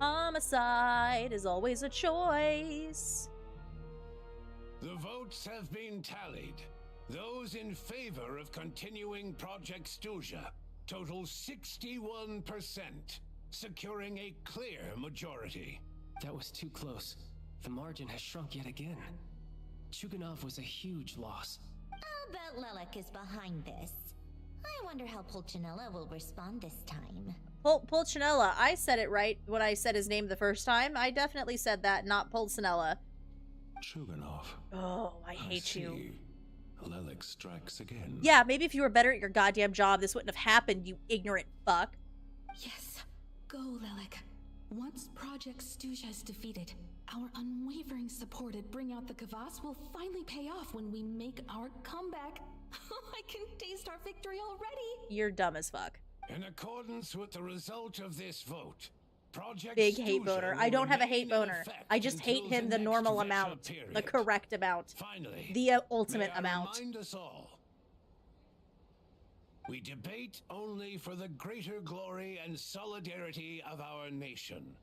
Homicide is always a choice. The votes have been tallied. Those in favor of continuing Project Stuja total 61%, securing a clear majority. That was too close. The margin has shrunk yet again. Chuganov was a huge loss. I'll bet Lelek is behind this. I wonder how Pulcinella will respond this time. Pulcinella, I said it right when I said his name the first time. I definitely said that, not Pulcinella. Chuganov. Oh, I hate you. Lelek strikes again. Yeah, maybe if you were better at your goddamn job, this wouldn't have happened, you ignorant fuck. Yes, go, Lelek. Once Project Stuja is defeated, our unwavering support at Bring Out the Kvass will finally pay off when we make our comeback. I can taste our victory already. You're dumb as fuck. In accordance with the result of this vote, Project Big hate boner. I don't have a hate boner. I just hate him the normal amount, the correct amount, finally, the ultimate may I amount. remind us all, we debate only for the greater glory and solidarity of our nation.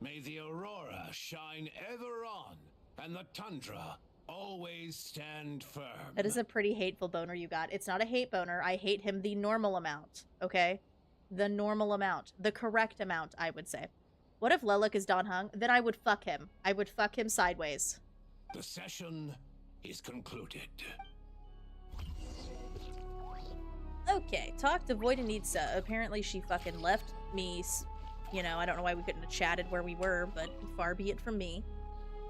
May the aurora shine ever on, and the tundra always stand firm. That is a pretty hateful boner you got. It's not a hate boner. I hate him the normal amount, okay? The normal amount. The correct amount, I would say. What if Lelek is Don Hung? Then I would fuck him. I would fuck him sideways. The session is concluded. Okay, talk to Voidenitsa. Apparently she fucking left me. You know, I don't know why we couldn't have chatted where we were, but far be it from me.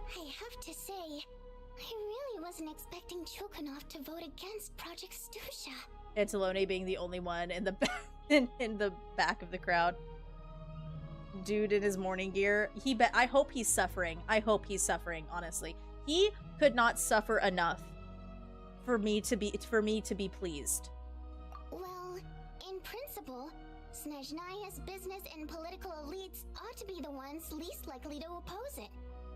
I have to say, I really wasn't expecting Chuganov to vote against Project Stuja. Antelone being the only one in the in the back of the crowd. Dude in his morning gear. I hope he's suffering. I hope he's suffering, honestly. He could not suffer enough for me to be pleased. Well, in principle, Snezhnaya's business and political elites ought to be the ones least likely to oppose it.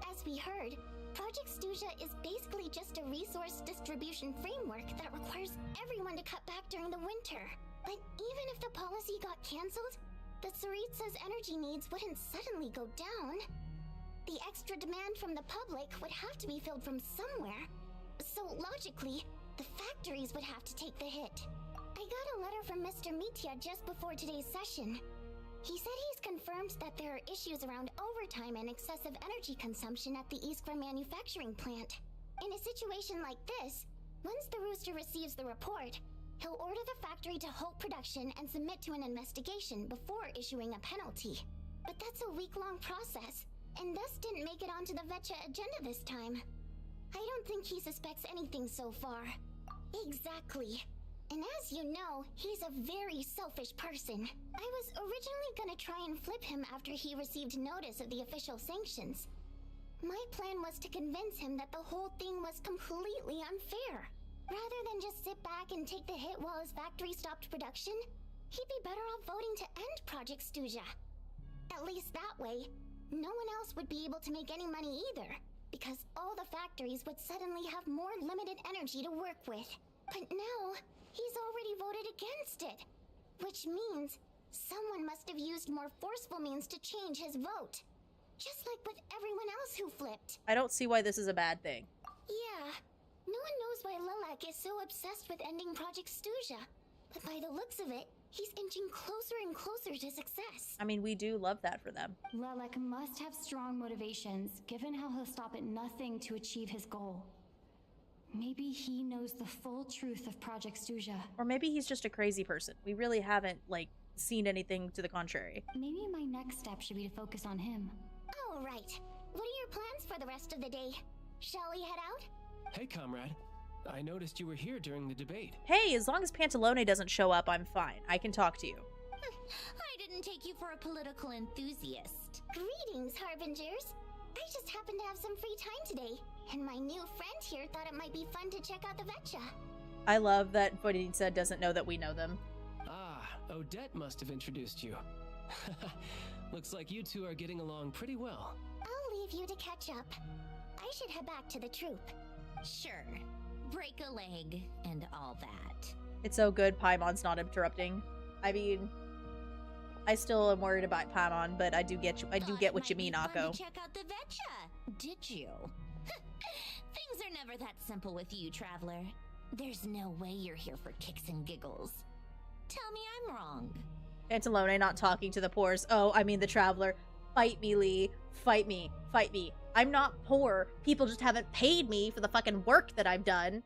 As we heard, Project Stuzha is basically just a resource distribution framework that requires everyone to cut back during the winter. But even if the policy got cancelled, the Tsaritsa's energy needs wouldn't suddenly go down. The extra demand from the public would have to be filled from somewhere. So logically, the factories would have to take the hit. I got a letter from Mr. Mitya just before today's session. He said he's confirmed that there are issues around overtime and excessive energy consumption at the Iskra manufacturing plant. In a situation like this, once the Rooster receives the report, he'll order the factory to halt production and submit to an investigation before issuing a penalty. But that's a week-long process, and thus didn't make it onto the Vetcha agenda this time. I don't think he suspects anything so far. Exactly. And as you know, he's a very selfish person. I was originally gonna try and flip him after he received notice of the official sanctions. My plan was to convince him that the whole thing was completely unfair. Rather than just sit back and take the hit while his factory stopped production, he'd be better off voting to end Project Stuzha. At least that way, no one else would be able to make any money either, because all the factories would suddenly have more limited energy to work with. But now, he's already voted against it, which means someone must have used more forceful means to change his vote. Just like with everyone else who flipped. I don't see why this is a bad thing. Yeah, no one knows why Lilac is so obsessed with ending Project Stuzha, but by the looks of it, he's inching closer and closer to success. I mean, we do love that for them. Lilac must have strong motivations, given how he'll stop at nothing to achieve his goal. Maybe he knows the full truth of Project Stuzha. Or maybe he's just a crazy person. We really haven't, like, seen anything to the contrary. Maybe my next step should be to focus on him. Oh, right. What are your plans for the rest of the day? Shall we head out? Hey, comrade. I noticed you were here during the debate. Hey, as long as Pantalone doesn't show up, I'm fine. I can talk to you. I didn't take you for a political enthusiast. Greetings, Harbingers. I just happened to have some free time today, and my new friend here thought it might be fun to check out the Vetcha. I love that Vodinsa doesn't know that we know them. Ah, Odette must have introduced you. Looks like you two are getting along pretty well. I'll leave you to catch up. I should head back to the troop. Sure. Break a leg and all that. It's so good Paimon's not interrupting. I mean, I still am worried about Paimon, but I do get what you mean, Akko. Check out the Vetcha, did you? Things are never that simple with you, Traveler. There's no way you're here for kicks and giggles. Tell me I'm wrong. Pantalone not talking to the poors. Oh, I mean the Traveler. Fight me, Lee. Fight me. Fight me. I'm not poor. People just haven't paid me for the fucking work that I've done.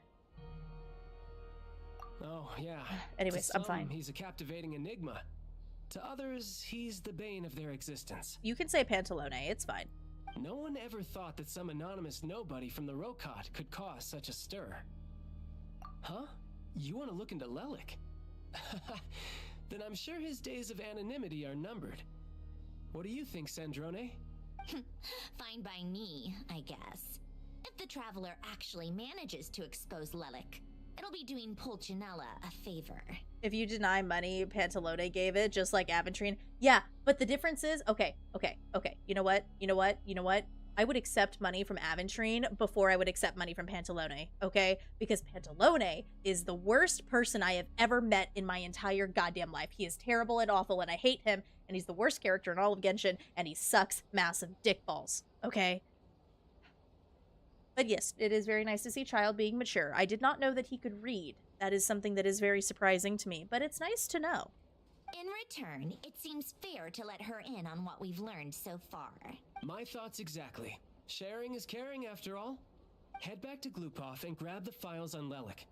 Oh, yeah. Anyways, I'm fine. He's a captivating enigma. To others, he's the bane of their existence. You can say Pantalone. It's fine. No one ever thought that some anonymous nobody from the Rokot could cause such a stir. Huh? You want to look into Lelik? Then I'm sure his days of anonymity are numbered. What do you think, Sandrone? Fine by me, I guess. If the Traveler actually manages to expose Lelik, it'll be doing Pulcinella a favor. If you deny money, Pantalone gave it, just like Aventrine. Yeah, but the difference is, okay. You know what? I would accept money from Aventrine before I would accept money from Pantalone, okay? Because Pantalone is the worst person I have ever met in my entire goddamn life. He is terrible and awful, and I hate him, and he's the worst character in all of Genshin, and he sucks massive dick balls, okay? But yes, it is very nice to see Child being mature. I did not know that he could read. That is something that is very surprising to me, but it's nice to know. In return, it seems fair to let her in on what we've learned so far. My thoughts exactly. Sharing is caring, after all. Head back to Glupov and grab the files on Lelik.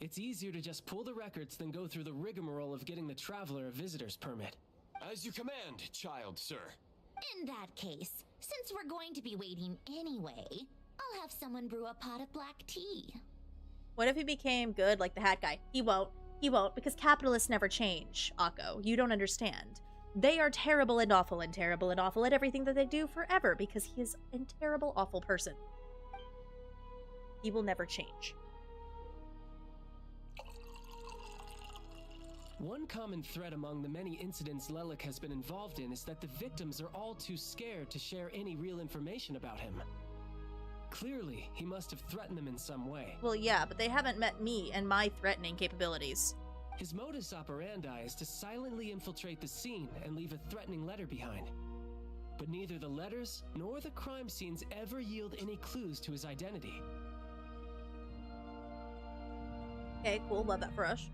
It's easier to just pull the records than go through the rigmarole of getting the Traveler a visitor's permit. As you command, Child, sir. In that case, since we're going to be waiting anyway, I'll have someone brew a pot of black tea. What if he became good like the hat guy? He won't. He won't, because capitalists never change, Akko. You don't understand. They are terrible and awful and terrible and awful at everything that they do forever, because he is a terrible, awful person. He will never change. One common thread among the many incidents Lelik has been involved in is that the victims are all too scared to share any real information about him. Clearly, he must have threatened them in some way. Well, yeah, but they haven't met me and my threatening capabilities. His modus operandi is to silently infiltrate the scene and leave a threatening letter behind. But neither the letters nor the crime scenes ever yield any clues to his identity. Okay, cool. Love that for us.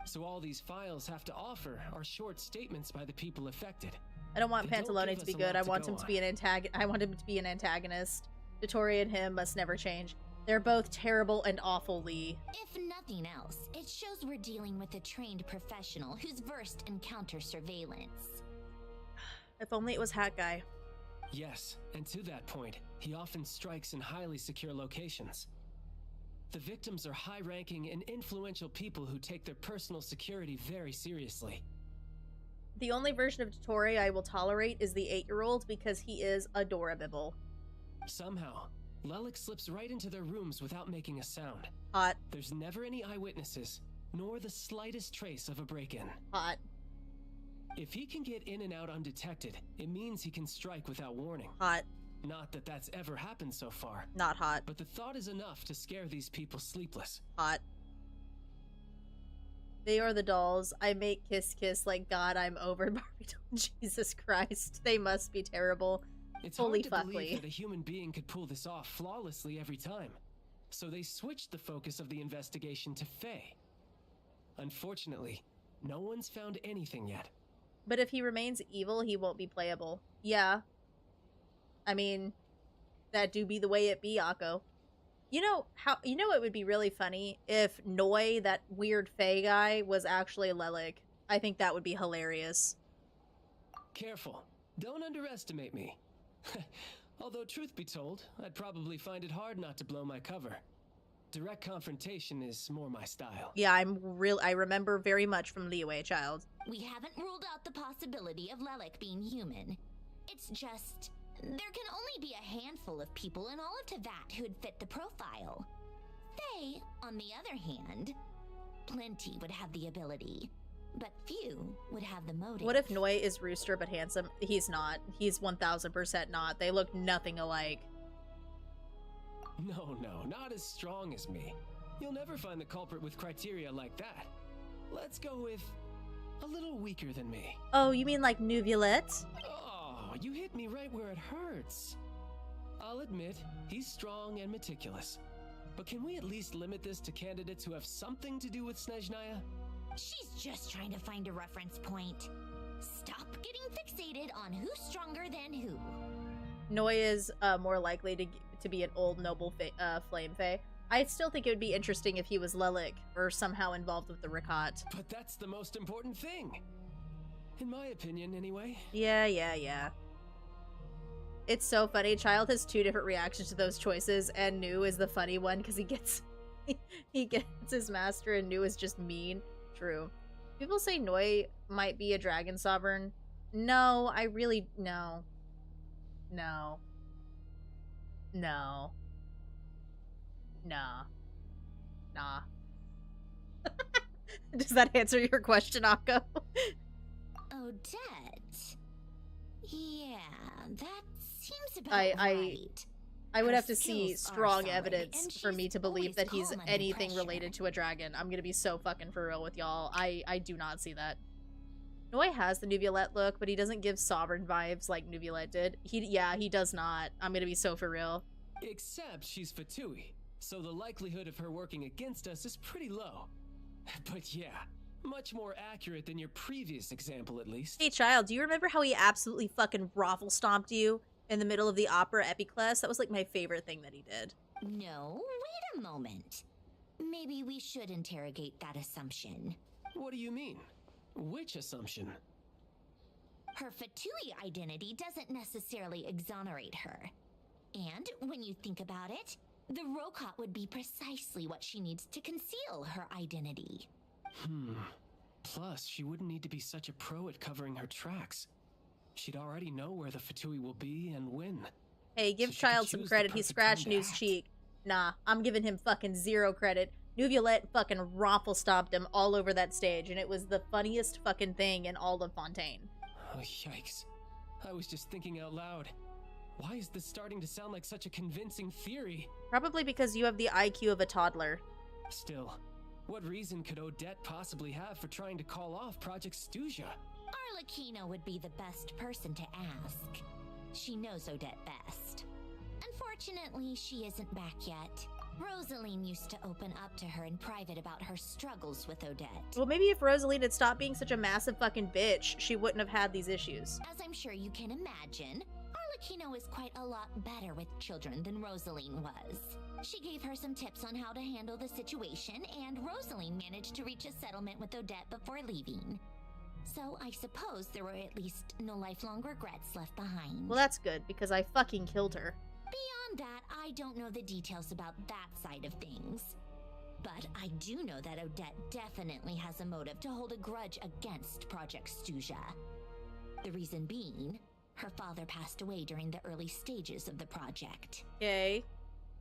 So all these files have to offer are short statements by the people affected. I don't want Pantalone to be good. I want him to be an antagonist. Dottore and him must never change. They're both terrible and awful, Lee. If nothing else, it shows we're dealing with a trained professional who's versed in counter surveillance. If only it was Hat Guy. Yes, and to that point, he often strikes in highly secure locations. The victims are high-ranking and influential people who take their personal security very seriously. The only version of Dottore I will tolerate is the 8-year-old because he is adorable. Somehow, Lelik slips right into their rooms without making a sound. Hot. There's never any eyewitnesses, nor the slightest trace of a break-in. Hot. If he can get in and out undetected, it means he can strike without warning. Hot. Not that that's ever happened so far. Not hot. But the thought is enough to scare these people sleepless. Hot. They are the dolls. I make kiss kiss like God I'm over Barbie. Jesus Christ. They must be terrible. It's Holy hard to fuckly. believe that a human being could pull this off flawlessly every time. So they switched the focus of the investigation to Faye. Unfortunately, no one's found anything yet. But if he remains evil, he won't be playable. Yeah. I mean, that do be the way it be, Akko. You know it would be really funny if Noi, that weird Fae guy, was actually Lelik. I think that would be hilarious. Careful. Don't underestimate me. Although, truth be told, I'd probably find it hard not to blow my cover. Direct confrontation is more my style. Yeah, I remember very much from Liyue, child. We haven't ruled out the possibility of Lelik being human. It's just, there can only be a handful of people in all of Teyvat who'd fit the profile. Faye, on the other hand, plenty would have the ability, but few would have the motive. What if Noi is Rooster but handsome? He's not. He's 1000% not. They look nothing alike. No, not as strong as me. You'll never find the culprit with criteria like that. Let's go with a little weaker than me. Oh, you mean like Nuvulette? Oh, you hit me right where it hurts. I'll admit, he's strong and meticulous. But can we at least limit this to candidates who have something to do with Snezhnaya? She's just trying to find a reference point. Stop getting fixated on who's stronger than who. Noi is more likely to be an old noble flame fae. I still think it would be interesting if he was Lelik or somehow involved with the Rakat. But that's the most important thing. In my opinion, anyway. Yeah. It's so funny. Child has 2 different reactions to those choices, and Nu is the funny one because he gets his master, and Nu is just mean. True. People say Noi might be a dragon sovereign. No, I really no. Nah. Does that answer your question, Akko? Odette? Yeah, that seems about I right. I would Her have to see skills are strong solid, evidence and for me she's to believe always that he's calm under anything pressure. related to a dragon. I'm gonna be so fucking for real with y'all. I do not see that. Noi has the Nuvulette look, but he doesn't give sovereign vibes like Nuvulette did. He does not. I'm gonna be so for real. Except she's Fatui, so the likelihood of her working against us is pretty low. But yeah, much more accurate than your previous example, at least. Hey, child, do you remember how he absolutely fucking raffle stomped you in the middle of the opera Epiclese? That was like my favorite thing that he did. No, wait a moment. Maybe we should interrogate that assumption. What do you mean? Which assumption? Her Fatui identity doesn't necessarily exonerate her. And when you think about it, the Rokat would be precisely what she needs to conceal her identity. Plus, she wouldn't need to be such a pro at covering her tracks. She'd already know where the Fatui will be and when. Hey, give So she Child could some choose credit. the He perfect scratched time to Nu's act. cheek. Nah, I'm giving him fucking 0 credit. Neuvillette fucking raffle stomped him all over that stage, and it was the funniest fucking thing in all of Fontaine. Oh, yikes. I was just thinking out loud. Why is this starting to sound like such a convincing theory? Probably because you have the IQ of a toddler. Still, what reason could Odette possibly have for trying to call off Project Stuzha? Arlecchino would be the best person to ask. She knows Odette best. Unfortunately, she isn't back yet. Rosaline used to open up to her in private about her struggles with Odette. Well, maybe if Rosaline had stopped being such a massive fucking bitch, she wouldn't have had these issues. As I'm sure you can imagine, Arlecchino is quite a lot better with children than Rosaline was. She gave her some tips on how to handle the situation, and Rosaline managed to reach a settlement with Odette before leaving. So I suppose there were at least no lifelong regrets left behind. Well, that's good, because I fucking killed her. Beyond that, I don't know the details about that side of things. But I do know that Odette definitely has a motive to hold a grudge against Project Stuzha. The reason being, her father passed away during the early stages of the project. Okay,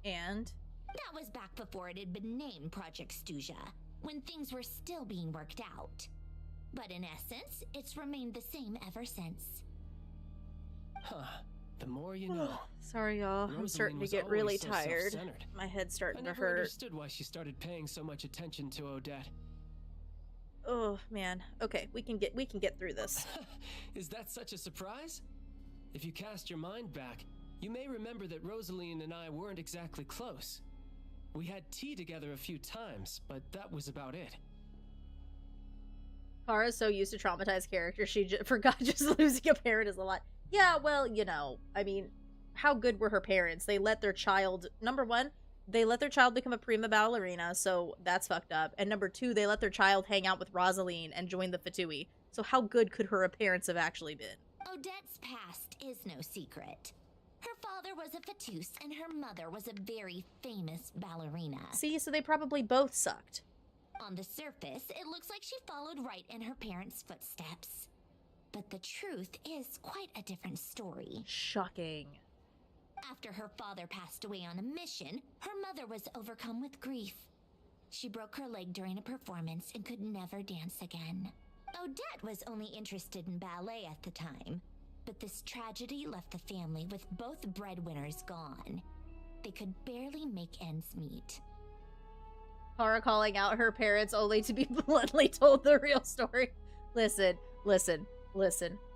and? That was back before it had been named Project Stuzha, when things were still being worked out. But in essence, it's remained the same ever since. Huh. The more you know. Sorry, y'all. I'm starting to get really tired. My head's starting to hurt. I never understood why she started paying so much attention to Odette. Oh, man. Okay, we can get through this. Is that such a surprise? If you cast your mind back, you may remember that Rosaline and I weren't exactly close. We had tea together a few times, but that was about it. Kara's so used to traumatized characters, she forgot just losing a parent is a lot. Yeah, well, you know, I mean, how good were her parents? They let their child, number one, they let their child become a prima ballerina, so that's fucked up. And number two, they let their child hang out with Rosaline and join the Fatui. So how good could her parents have actually been? Odette's past is no secret. Her father was a Fatus, and her mother was a very famous ballerina. See, so they probably both sucked. On the surface, it looks like she followed right in her parents' footsteps. But the truth is quite a different story. Shocking. After her father passed away on a mission, her mother was overcome with grief. She broke her leg during a performance and could never dance again. Odette was only interested in ballet at the time, but this tragedy left the family with both breadwinners gone. They could barely make ends meet. Kara calling out her parents only to be bluntly told the real story. Listen.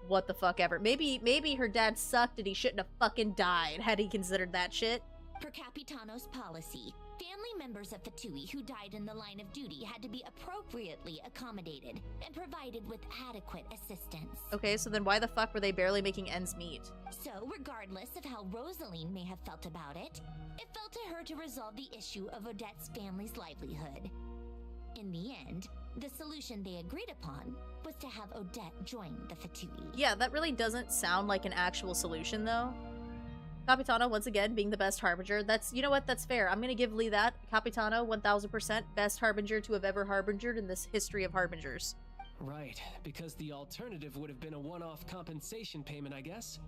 What the fuck ever. Maybe her dad sucked and he shouldn't have fucking died had he considered that shit. Per Capitano's policy, family members of Fatui who died in the line of duty had to be appropriately accommodated and provided with adequate assistance. Okay, so then why the fuck were they barely making ends meet? So, regardless of how Rosaline may have felt about it, it fell to her to resolve the issue of Odette's family's livelihood. In the end, the solution they agreed upon was to have Odette join the Fatui. Yeah, that really doesn't sound like an actual solution, though. Capitano, once again, being the best harbinger. That's, you know what, that's fair. I'm gonna give Lee that. Capitano, 1000%, best harbinger to have ever harbingered in this history of harbingers. Right, because the alternative would have been a one-off compensation payment, I guess.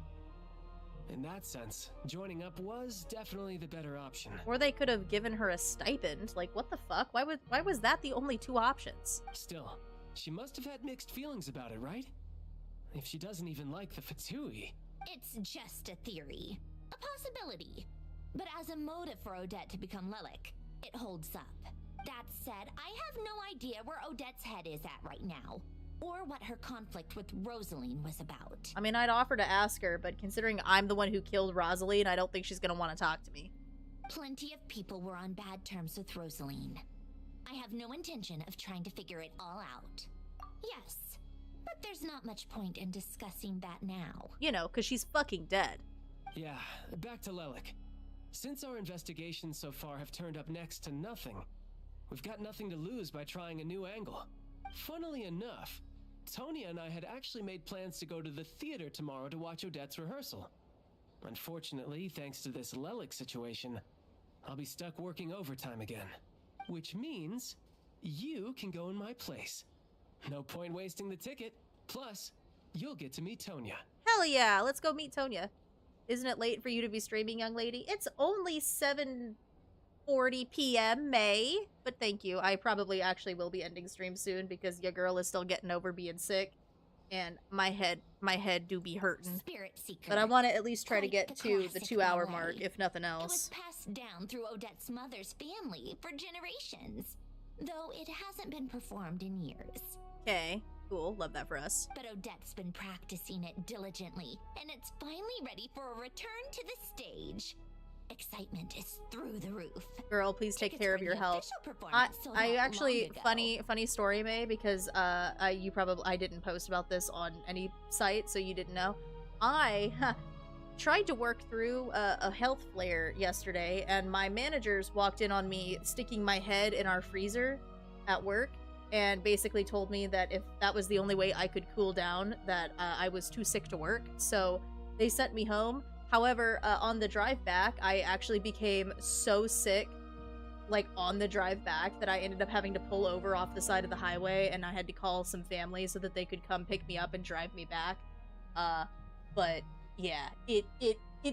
In that sense, joining up was definitely the better option. Or they could have given her a stipend. Like, what the fuck? Why was that the only two options? Still, she must have had mixed feelings about it, right? If she doesn't even like the Fatui. It's just a theory. A possibility. But as a motive for Odette to become Lelik, it holds up. That said, I have no idea where Odette's head is at right now, or what her conflict with Rosaline was about. I mean, I'd offer to ask her, but considering I'm the one who killed Rosaline, I don't think she's gonna want to talk to me. Plenty of people were on bad terms with Rosaline. I have no intention of trying to figure it all out. Yes, but there's not much point in discussing that now. You know, because she's fucking dead. Yeah, back to Lelik. Since our investigations so far have turned up next to nothing, we've got nothing to lose by trying a new angle. Funnily enough, Tonya and I had actually made plans to go to the theater tomorrow to watch Odette's rehearsal. Unfortunately, thanks to this Lelik situation, I'll be stuck working overtime again. Which means you can go in my place. No point wasting the ticket. Plus, you'll get to meet Tonya. Hell yeah, let's go meet Tonya. Isn't it late for you to be streaming, young lady? It's only 7 8:40 p.m. May. But thank you. I probably actually will be ending stream soon because your girl is still getting over being sick. And my head do be hurting. Spirit Seeker. But I want to at least try to Quite get the to the classic 2-hour ballet. mark, if nothing It else. was passed down through Odette's mother's family for generations, though it hasn't been performed in years. Okay, cool. Love that for us. But Odette's been practicing it diligently, and it's finally ready for a return to the stage. Excitement is through the roof. Girl, please take care of your health. I funny story, May, because I didn't post about this on any site, so you didn't know. I tried to work through a health flare yesterday, and my managers walked in on me sticking my head in our freezer at work, and basically told me that if that was the only way I could cool down, that I was too sick to work. So they sent me home. However, on the drive back, I actually became so sick, like, on the drive back, that I ended up having to pull over off the side of the highway, and I had to call some family so that they could come pick me up and drive me back. But, yeah, it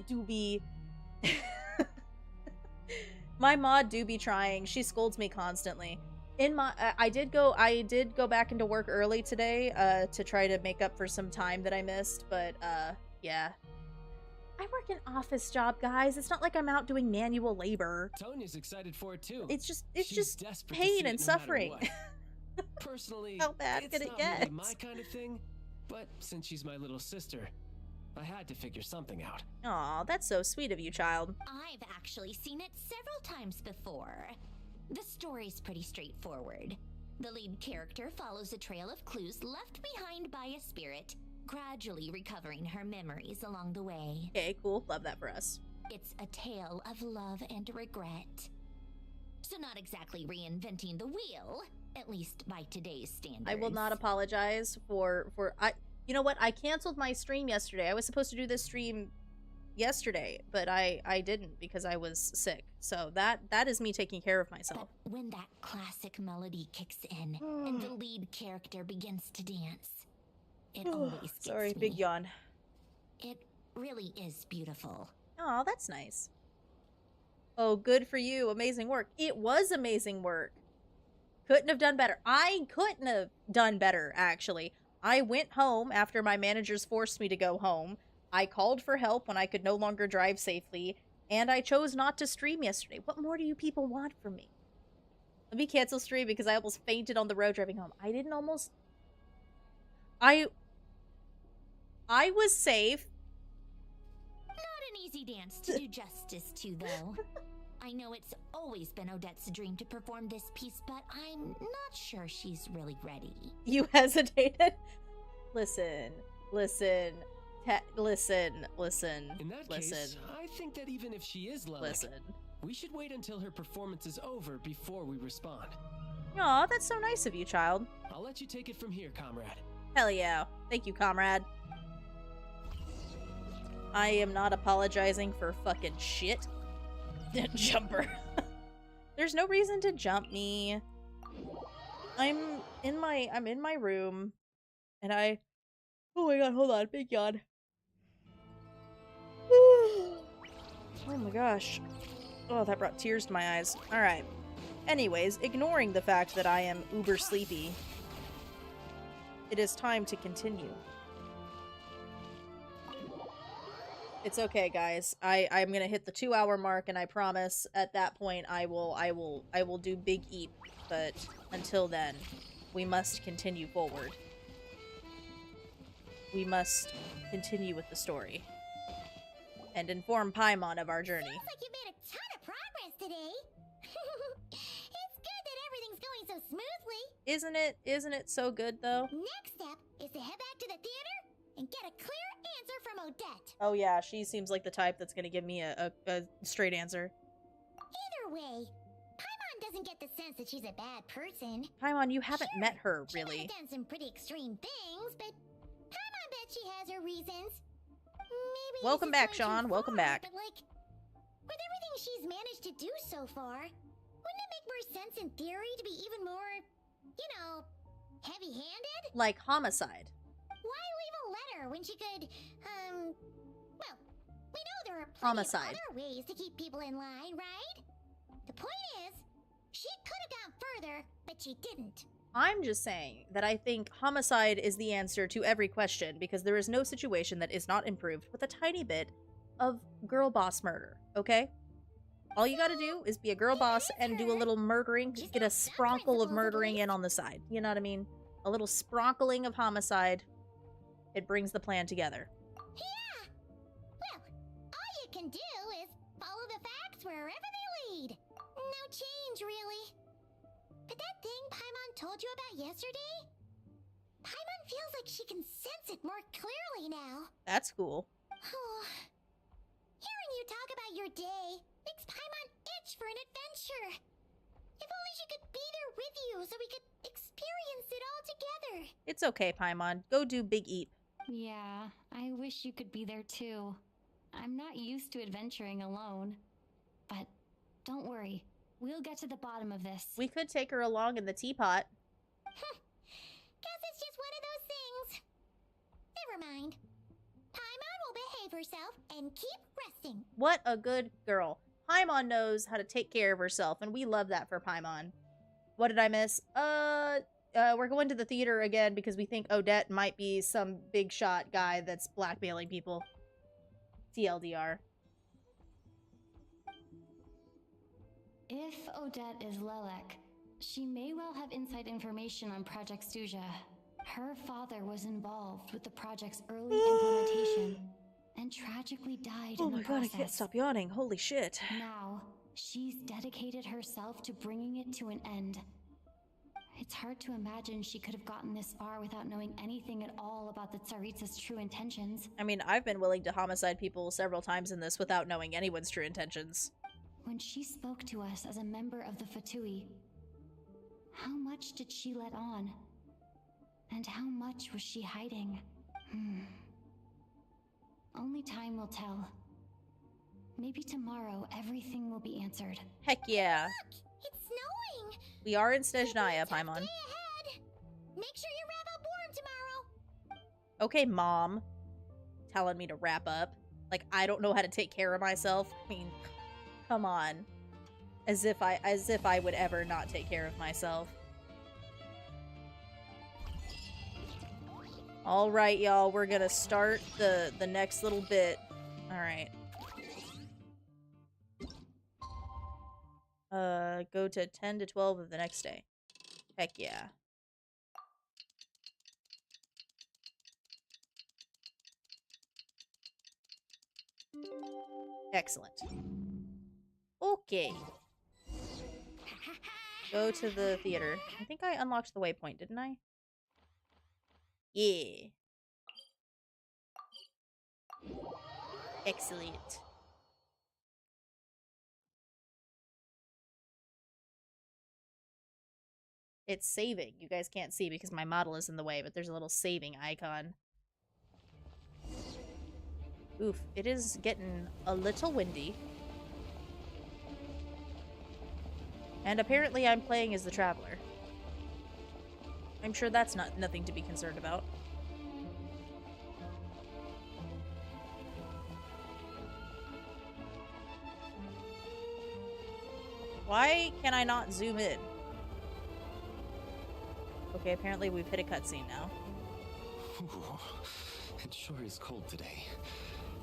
do be... My mod do be trying. She scolds me constantly. I did go back into work early today, to try to make up for some time that I missed, but, yeah. I work an office job, guys. It's not like I'm out doing manual labor. Tonya's excited for it too. It's just desperate to pain see and it no matter suffering. what. Personally, how bad it's could it not get? really my kind of thing, but since she's my little sister, I had to figure something out. Aw, that's so sweet of you, child. I've actually seen it several times before. The story's pretty straightforward. The lead character follows a trail of clues left behind by a spirit, gradually recovering her memories along the way. Okay, cool. Love that for us. It's a tale of love and regret. So not exactly reinventing the wheel, at least by today's standards. I will not apologize for you know what? I canceled my stream yesterday. I was supposed to do this stream yesterday, but I didn't because I was sick. So that is me taking care of myself. But when that classic melody kicks in and the lead character begins to dance, it always gets Sorry, me. big yawn. It really is beautiful. Oh, that's nice. Oh, good for you. Amazing work. It was amazing work. Couldn't have done better. I couldn't have done better, actually. I went home after my managers forced me to go home. I called for help when I could no longer drive safely, and I chose not to stream yesterday. What more do you people want from me? Let me cancel stream because I almost fainted on the road driving home. I didn't almost... I was safe. Not an easy dance to do justice to, though. I know it's always been Odette's dream to perform this piece, but I'm not sure she's really ready. You hesitated? Listen. In that case, I think that even if she is Lelek, we should wait until her performance is over before we respond. Aw, that's so nice of you, child. I'll let you take it from here, comrade. Hell yeah. Thank you, comrade. I am not apologizing for fucking shit. Jumper. There's no reason to jump me. I'm in my room, and oh my god, hold on, big yawn. Oh my gosh. Oh, that brought tears to my eyes. Alright. Anyways, ignoring the fact that I am uber sleepy, it is time to continue. It's okay, guys. I'm gonna hit the 2-hour mark, and I promise at that point I will do Big Eep. But until then, we must continue forward. We must continue with the story and inform Paimon of our journey. Sounds like you made a ton of progress today. It's good that everything's going so smoothly. Isn't it so good though? Next step is to head back to the theater and get a clear answer from Odette. Oh yeah, she seems like the type that's gonna give me a straight answer. Either way, Paimon doesn't get the sense that she's a bad person. Paimon, you haven't met her, really. She might have done some pretty extreme things, but Paimon bet she has her reasons. Maybe Welcome back, Sean. Welcome back. But like, with everything she's managed to do so far, wouldn't it make more sense in theory to be even more, you know, heavy-handed? Like homicide. Why leave a letter when she could, well, we know there are plenty Homicide. of other ways to keep people in line, right? The point is, she could have gone further, but she didn't. I'm just saying that I think homicide is the answer to every question because there is no situation that is not improved with a tiny bit of girl boss murder, okay? All you gotta do is be a girl boss and do a little murdering, get a spronkle of murdering in on the side. You know what I mean? A little spronkling of homicide. It brings the plan together. Yeah! Well, all you can do is follow the facts wherever they lead. No change, really. But that thing Paimon told you about yesterday? Paimon feels like she can sense it more clearly now. That's cool. Hearing you talk about your day makes Paimon itch for an adventure. If only she could be there with you so we could experience it all together. It's okay, Paimon. Go do Big Eat. Yeah, I wish you could be there too. I'm not used to adventuring alone. But don't worry, we'll get to the bottom of this. We could take her along in the teapot. Guess it's just one of those things. Never mind. Paimon will behave herself and keep resting. What a good girl. Paimon knows how to take care of herself, and we love that for Paimon. What did I miss? We're going to the theater again because we think Odette might be some big shot guy that's blackmailing people. TLDR. If Odette is Lelek, she may well have inside information on Project Stuja. Her father was involved with the project's early implementation and tragically died in the process. Oh my god, I can't stop yawning. Holy shit. Now, she's dedicated herself to bringing it to an end. It's hard to imagine she could have gotten this far without knowing anything at all about the Tsaritsa's true intentions. I mean, I've been willing to homicide people several times in this without knowing anyone's true intentions. When she spoke to us as a member of the Fatui, how much did she let on? And how much was she hiding? Only time will tell. Maybe tomorrow everything will be answered. Heck yeah. Look, it's snowing. We are in Snezhnaya, Paimon. Make sure you wrap up warm tomorrow. Okay, Mom. Telling me to wrap up. Like, I don't know how to take care of myself. I mean, come on. As if I would ever not take care of myself. Alright, y'all. We're gonna start the next little bit. Alright. Go to 10 to 12 of the next day. Heck yeah. Excellent. Okay. Go to the theater. I think I unlocked the waypoint, didn't I? Yeah. Excellent. It's saving. You guys can't see because my model is in the way, but there's a little saving icon. Oof, it is getting a little windy. And apparently I'm playing as the Traveler. I'm sure that's nothing to be concerned about. Why can I not zoom in? Okay, apparently we've hit a cutscene now. Ooh, it sure is cold today.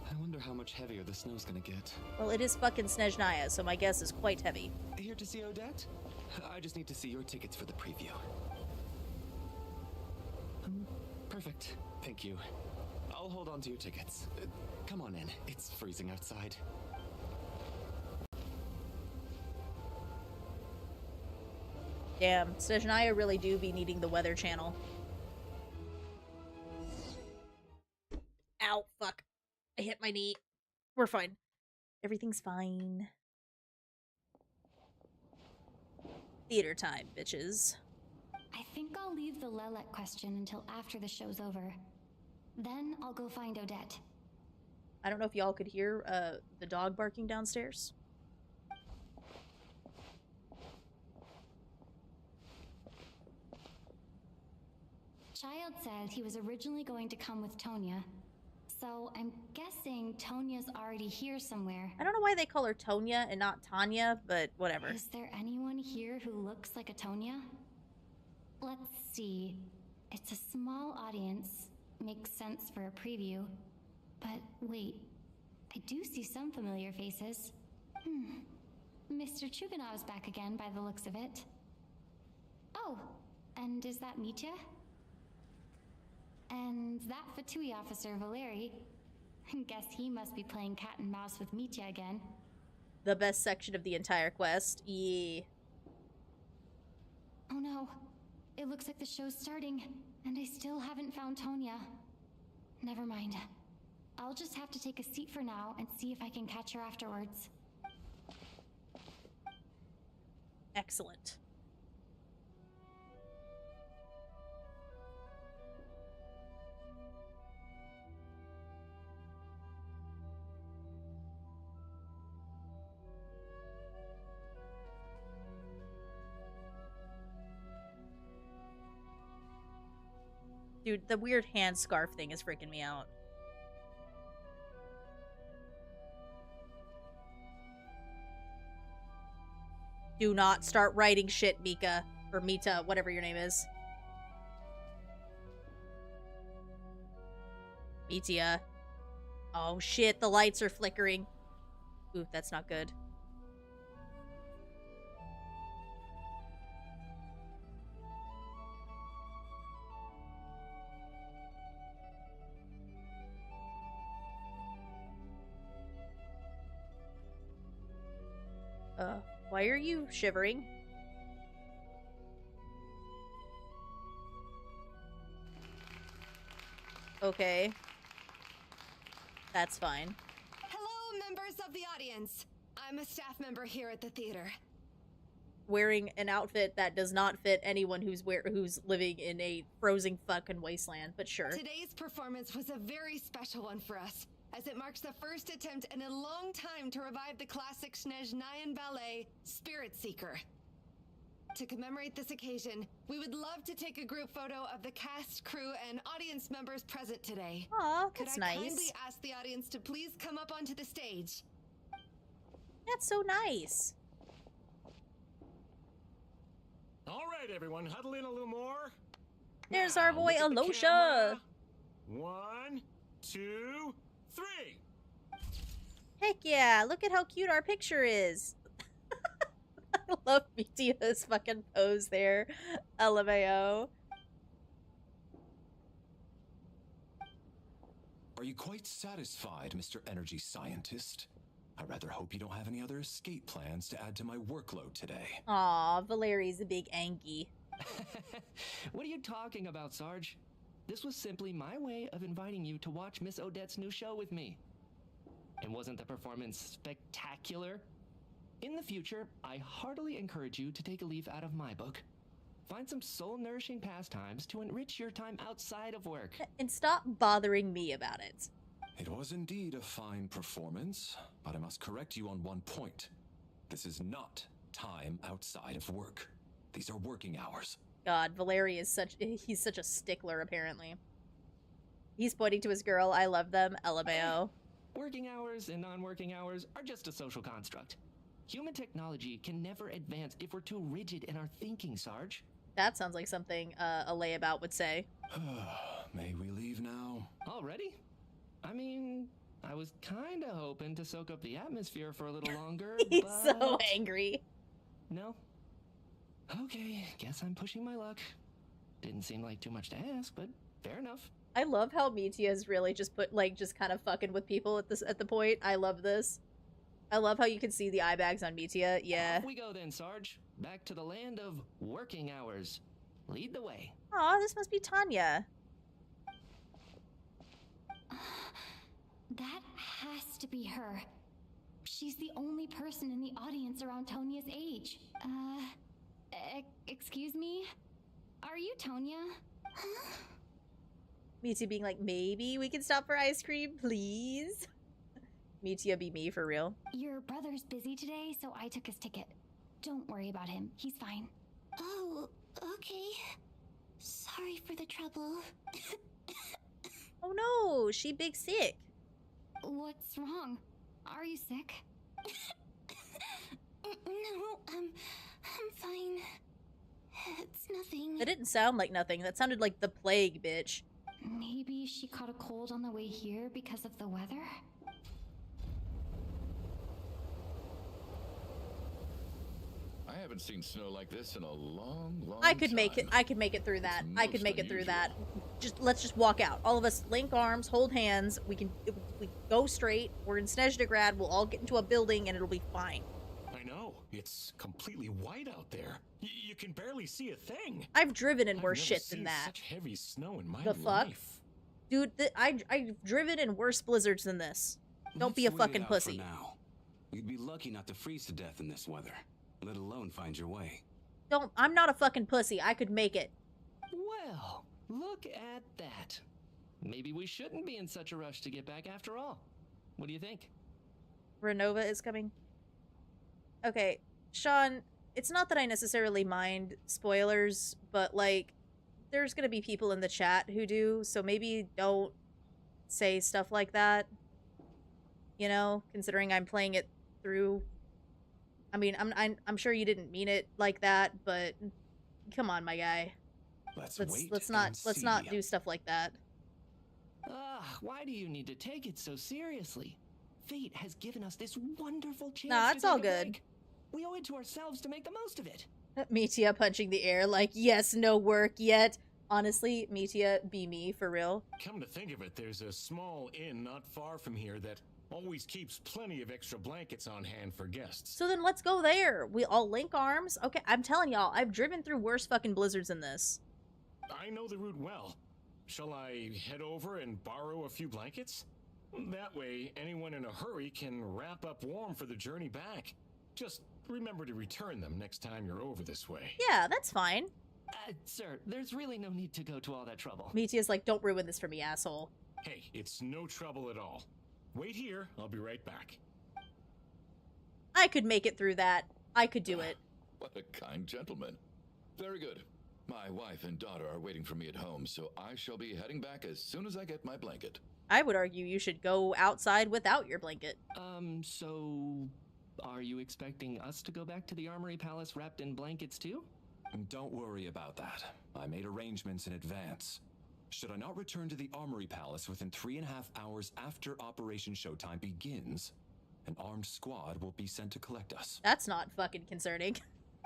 I wonder how much heavier the snow's gonna get. Well, it is fucking Snezhnaya, so my guess is quite heavy. Here to see Odette? I just need to see your tickets for the preview. Perfect. Thank you. I'll hold on to your tickets. Come on in. It's freezing outside. Damn, Snezhnaya really do be needing the Weather Channel. Ow, fuck. I hit my knee. We're fine. Everything's fine. Theater time, bitches. I think I'll leave the Lelek question until after the show's over. Then I'll go find Odette. I don't know if y'all could hear the dog barking downstairs. Child said he was originally going to come with Tonya. So I'm guessing Tonya's already here somewhere. I don't know why they call her Tonya and not Tanya, but whatever. Is there anyone here who looks like a Tonya? Let's see. It's a small audience. Makes sense for a preview. But wait, I do see some familiar faces. Mr. Chuganov's back again by the looks of it. Oh, and is that Mitya? And that Fatui officer, Valeri. Guess he must be playing cat and mouse with Mitya again. The best section of the entire quest. Yeah. Oh no. It looks like the show's starting, and I still haven't found Tonya. Never mind. I'll just have to take a seat for now and see if I can catch her afterwards. Excellent. Dude, the weird hand scarf thing is freaking me out. Do not start writing shit, Mika. Or Mita, whatever your name is. Mitya. Oh shit, the lights are flickering. Ooh, that's not good. Why are you shivering? Okay. That's fine. Hello, members of the audience. I'm a staff member here at the theater. Wearing an outfit that does not fit anyone who's living in a frozen fucking wasteland, but sure. Today's performance was a very special one for us, as it marks the first attempt in a long time to revive the classic Snezhnayan ballet, Spirit Seeker. To commemorate this occasion, we would love to take a group photo of the cast, crew, and audience members present today. Aw, that's nice. Could I kindly ask the audience to please come up onto the stage? That's so nice. All right, everyone, huddle in a little more. There's now, our boy look at the Alyosha. camera. 1, 2, 3. Heck yeah, look at how cute our picture is. I love Mitya's fucking pose there. LMAO. Are you quite satisfied, Mr. Energy Scientist? I rather hope you don't have any other escape plans to add to my workload today. Aw, Valeri's a big Angie. What are you talking about, Sarge? This was simply my way of inviting you to watch Miss Odette's new show with me. And wasn't the performance spectacular? In the future, I heartily encourage you to take a leaf out of my book. Find some soul-nourishing pastimes to enrich your time outside of work. And stop bothering me about it. It was indeed a fine performance, but I must correct you on one point. This is not time outside of work. These are working hours. God, Valeri is he's such a stickler, apparently. He's pointing to his girl. I love them. LMAO. Working hours and non-working hours are just a social construct. Human technology can never advance if we're too rigid in our thinking, Sarge. That sounds like something a layabout would say. May we leave now? Already? I mean, I was kind of hoping to soak up the atmosphere for a little longer. He's but... so angry. No? Okay, guess I'm pushing my luck. Didn't seem like too much to ask, but fair enough. I love how Mitya is really just just kind of fucking with people at the point. I love this. I love how you can see the eye bags on Mitya. Yeah. Off we go then, Sarge. Back to the land of working hours. Lead the way. Aw, this must be Tanya. That has to be her. She's the only person in the audience around Tonya's age. Excuse me? Are you Tonya? Mitya being like, maybe we can stop for ice cream, please? Mitya be me for real. Your brother's busy today, so I took his ticket. Don't worry about him. He's fine. Oh, okay. Sorry for the trouble. Oh no, she big sick. What's wrong? Are you sick? No, I'm fine. It's nothing. That didn't sound like nothing. That sounded like the plague, bitch. Maybe she caught a cold on the way here because of the weather? I haven't seen snow like this in a long time. I could make it through that. I could make it through that. Let's just walk out. All of us link arms, hold hands. We go straight. We're in Snezhnaya. We'll all get into a building and it'll be fine. I know. It's completely white out there. You can barely see a thing. I've driven in worse shit than that. Such heavy snow in my The fuck? life. Dude, I've driven in worse blizzards than this. Don't be a fucking pussy. Now. You'd be lucky not to freeze to death in this weather, let alone find your way. I'm not a fucking pussy. I could make it. Well, look at that. Maybe we shouldn't be in such a rush to get back after all. What do you think? Renova is coming. Okay, Sean, it's not that I necessarily mind spoilers, but, like, there's gonna be people in the chat who do, so maybe don't say stuff like that. You know, considering I'm playing it through. I mean, I'm sure you didn't mean it like that, but come on, my guy. Let's not do stuff like that. Why do you need to take it so seriously? Fate has given us this wonderful chance. Nah, it's all good. Break. We owe it to ourselves to make the most of it. Mitia punching the air like, yes, no work yet. Honestly, Mitia, be me, for real. Come to think of it, there's a small inn not far from here that always keeps plenty of extra blankets on hand for guests. So then let's go there. We all link arms. Okay, I'm telling y'all, I've driven through worse fucking blizzards than this. I know the route well. Shall I head over and borrow a few blankets? That way, anyone in a hurry can wrap up warm for the journey back. Just remember to return them next time you're over this way. Yeah, that's fine. Sir, there's really no need to go to all that trouble. Mitia's like, don't ruin this for me, asshole. Hey, it's no trouble at all. Wait here, I'll be right back. I could make it through that. I could do it. What a kind gentleman. Very good. My wife and daughter are waiting for me at home, so I shall be heading back as soon as I get my blanket. I would argue you should go outside without your blanket. So are you expecting us to go back to the Armory Palace wrapped in blankets too? Don't worry about that. I made arrangements in advance. Should I not return to the Armory Palace within 3.5 hours after Operation Showtime begins, an armed squad will be sent to collect us. That's not fucking concerning.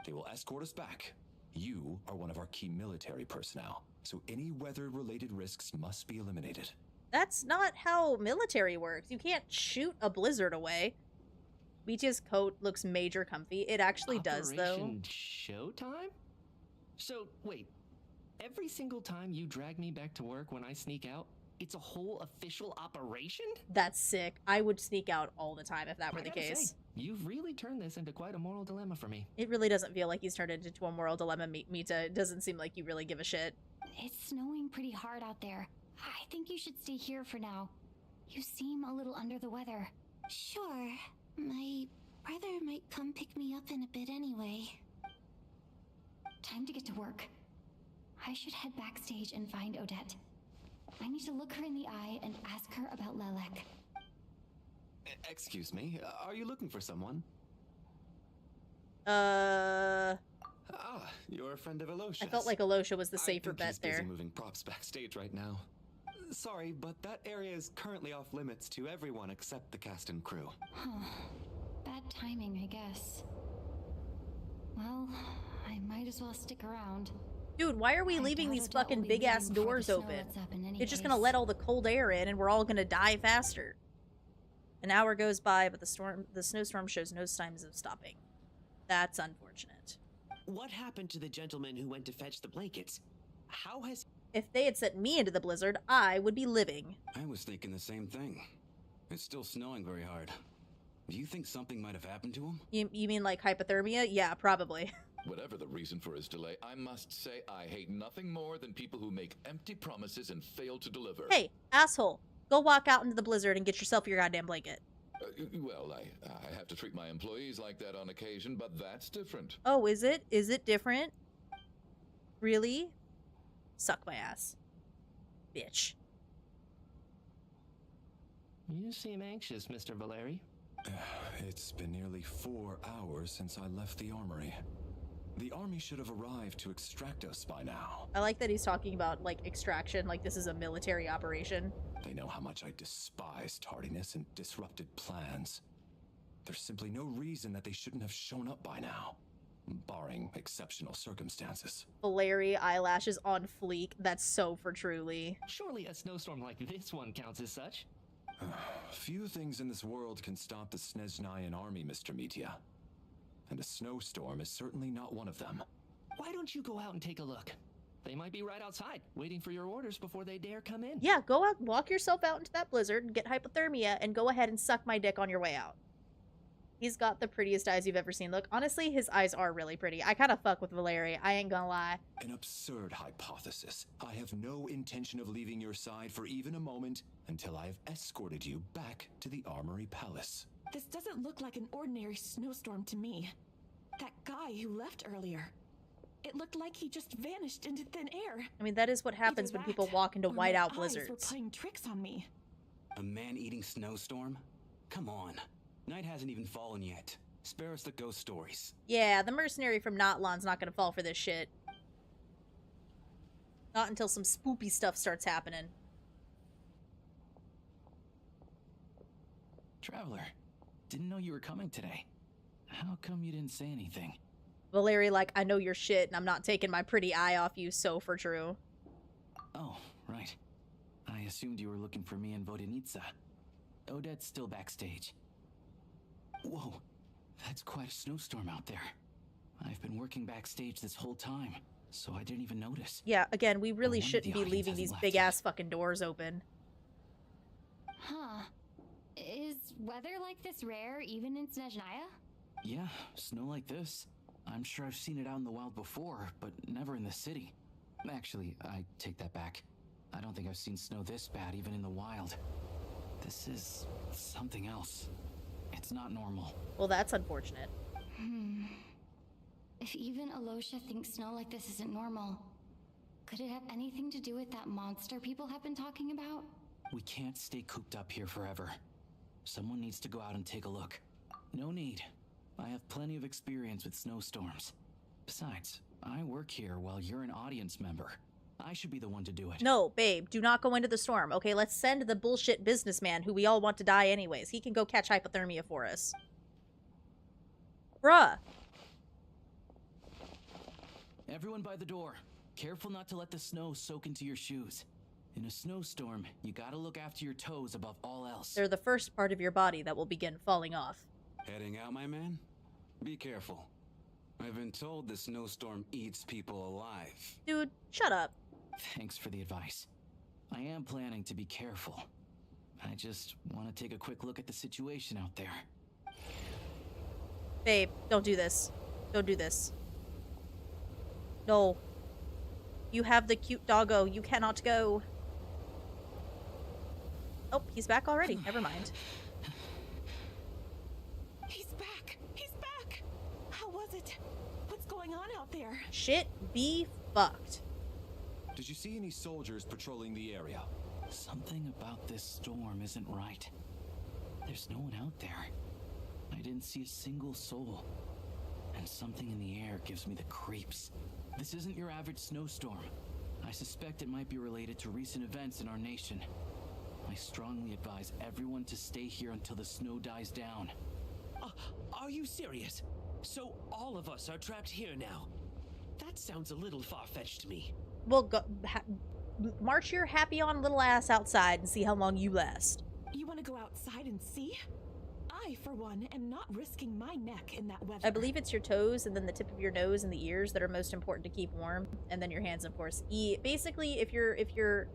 They will escort us back. You are one of our key military personnel, so any weather-related risks must be eliminated. That's not how military works. You can't shoot a blizzard away. Mitia's coat looks major comfy. It actually does, though. Operation Showtime? So, wait. Every single time you drag me back to work when I sneak out, it's a whole official operation? That's sick. I would sneak out all the time if that were the case. Say, you've really turned this into quite a moral dilemma for me. It really doesn't feel like he's turned it into a moral dilemma, Mita. It doesn't seem like you really give a shit. It's snowing pretty hard out there. I think you should stay here for now. You seem a little under the weather. Sure. My brother might come pick me up in a bit anyway. Time to get to work. I should head backstage and find Odette. I need to look her in the eye and ask her about Lelek. Excuse me, are you looking for someone? You're a friend of Alyosha's. I felt like Alyosha was the safer bet he's there. Busy moving props backstage right now. Sorry, but that area is currently off limits to everyone except the cast and crew. Huh. Bad timing, I guess. Well, I might as well stick around. Dude, why are we leaving these fucking big-ass doors open? It's just gonna let all the cold air in and we're all gonna die faster. An hour goes by, but the snowstorm shows no signs of stopping. That's unfortunate. What happened to the gentleman who went to fetch the blankets? How has... If they had sent me into the blizzard, I would be living. I was thinking the same thing. It's still snowing very hard. Do you think something might have happened to him? You mean like hypothermia? Yeah, probably. Whatever the reason for his delay, I must say I hate nothing more than people who make empty promises and fail to deliver. Hey, asshole. Go walk out into the blizzard and get yourself your goddamn blanket. Well, I have to treat my employees like that on occasion, but that's different. Oh, is it? Is it different? Really? Suck my ass. Bitch. You seem anxious, Mr. Valeri. It's been nearly 4 hours since I left the armory. The army should have arrived to extract us by now. I like that he's talking about, like, extraction, like this is a military operation. They know how much I despise tardiness and disrupted plans. There's simply no reason that they shouldn't have shown up by now, barring exceptional circumstances. Valeri eyelashes on fleek. That's so for truly. Surely a snowstorm like this one counts as such. Few things in this world can stop the Snezhnayan army, Mr. Mitya. And a snowstorm is certainly not one of them. Why don't you go out and take a look? They might be right outside, waiting for your orders before they dare come in. Yeah, go out, walk yourself out into that blizzard, get hypothermia, and go ahead and suck my dick on your way out. He's got the prettiest eyes you've ever seen. Look, honestly, his eyes are really pretty. I kind of fuck with Valeri. I ain't gonna lie. An absurd hypothesis. I have no intention of leaving your side for even a moment until I have escorted you back to the Armory Palace. This doesn't look like an ordinary snowstorm to me. That guy who left earlier. It looked like he just vanished into thin air. I mean, that is what happens when people walk into whiteout blizzards. Were playing tricks on me. A man-eating snowstorm? Come on. Night hasn't even fallen yet. Spare us the ghost stories. Yeah, the mercenary from Notlan's not gonna fall for this shit. Not until some spoopy stuff starts happening. Traveler, didn't know you were coming today. How come you didn't say anything? Valeri, like, I know your shit, and I'm not taking my pretty eye off you, so for true. Oh, right. I assumed you were looking for me and Vodenitsa. Odette's still backstage. Whoa, that's quite a snowstorm out there. I've been working backstage this whole time, so I didn't even notice. Yeah, again, we really shouldn't be leaving these big-ass fucking doors open. Huh. Is weather like this rare even in Snezhnaya? Yeah, snow like this. I'm sure I've seen it out in the wild before, but never in the city. Actually, I take that back. I don't think I've seen snow this bad even in the wild. This is something else. It's not normal. Well, that's unfortunate. If even Alyosha thinks snow like this isn't normal, could it have anything to do with that monster people have been talking about? We can't stay cooped up here forever. Someone needs to go out and take a look. No need. I have plenty of experience with snowstorms. Besides, I work here while you're an audience member. I should be the one to do it. No, babe, do not go into the storm. Okay, let's send the bullshit businessman who we all want to die anyways. He can go catch hypothermia for us. Bruh. Everyone by the door. Careful not to let the snow soak into your shoes. In a snowstorm, you gotta look after your toes above all else. They're the first part of your body that will begin falling off. Heading out, my man? Be careful. I've been told the snowstorm eats people alive. Dude, shut up. Thanks for the advice. I am planning to be careful. I just want to take a quick look at the situation out there. Babe, don't do this. Don't do this. No. You have the cute doggo. You cannot go. Oh, he's back already. Never mind. He's back. He's back. How was it? What's going on out there? Shit be fucked. Did you see any soldiers patrolling the area? Something about this storm isn't right. There's no one out there. I didn't see a single soul. And something in the air gives me the creeps. This isn't your average snowstorm. I suspect it might be related to recent events in our nation. I strongly advise everyone to stay here until the snow dies down. Are you serious? So all of us are trapped here now? That sounds a little far-fetched to me. Well, go, march your happy on little ass outside and see how long you last. You want to go outside and see? I, for one, am not risking my neck in that weather. I believe it's your toes and then the tip of your nose and the ears that are most important to keep warm, and then your hands, of course. Basically, if you're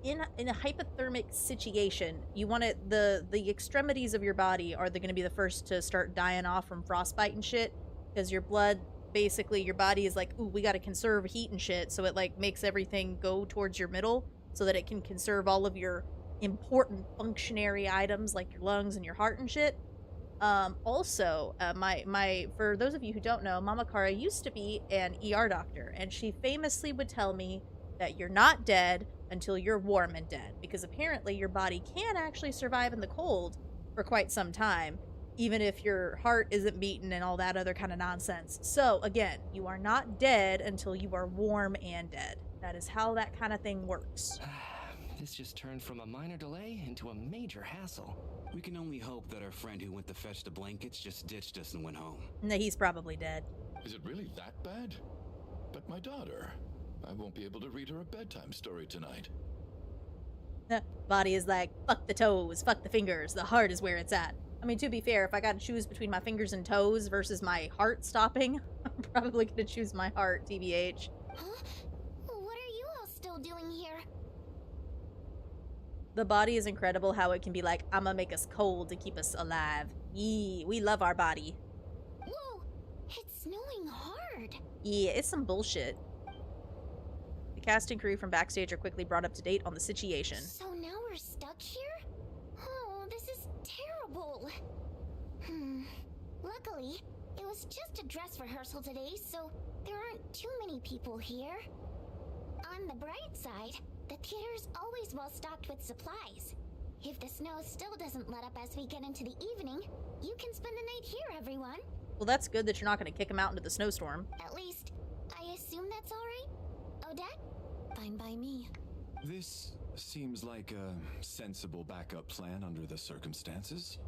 in a hypothermic situation, you want it, the extremities of your body are going to be the first to start dying off from frostbite and shit, because your blood, basically your body is like, ooh, we got to conserve heat and shit, so it like makes everything go towards your middle so that it can conserve all of your important functionary items like your lungs and your heart and shit. Also, for those of you who don't know, Mama Kara used to be an ER doctor, and she famously would tell me that you're not dead until you're warm and dead, because apparently your body can actually survive in the cold for quite some time, even if your heart isn't beating and all that other kind of nonsense. So again, you are not dead until you are warm and dead. That is how that kind of thing works. This just turned from a minor delay into a major hassle. We can only hope that our friend who went to fetch the blankets just ditched us and went home. No, he's probably dead. Is it really that bad? But my daughter, I won't be able to read her a bedtime story tonight. Body is like, fuck the toes, fuck the fingers, the heart is where it's at. I mean, to be fair, if I got to choose between my fingers and toes versus my heart stopping, I'm probably going to choose my heart, TBH. Huh? What are you all still doing here? The body is incredible how it can be like, I'm gonna make us cold to keep us alive. Yee, we love our body. Whoa, it's snowing hard. Yeah, it's some bullshit. The cast and crew from backstage are quickly brought up to date on the situation. So now we're stuck here? Oh, this is terrible. Luckily, it was just a dress rehearsal today, so there aren't too many people here. On the bright side, the theater's always well stocked with supplies. If the snow still doesn't let up as we get into the evening, you can spend the night here, everyone. Well, that's good that you're not going to kick him out into the snowstorm. At least, I assume that's all right? Odette? Fine by me. This seems like a sensible backup plan under the circumstances.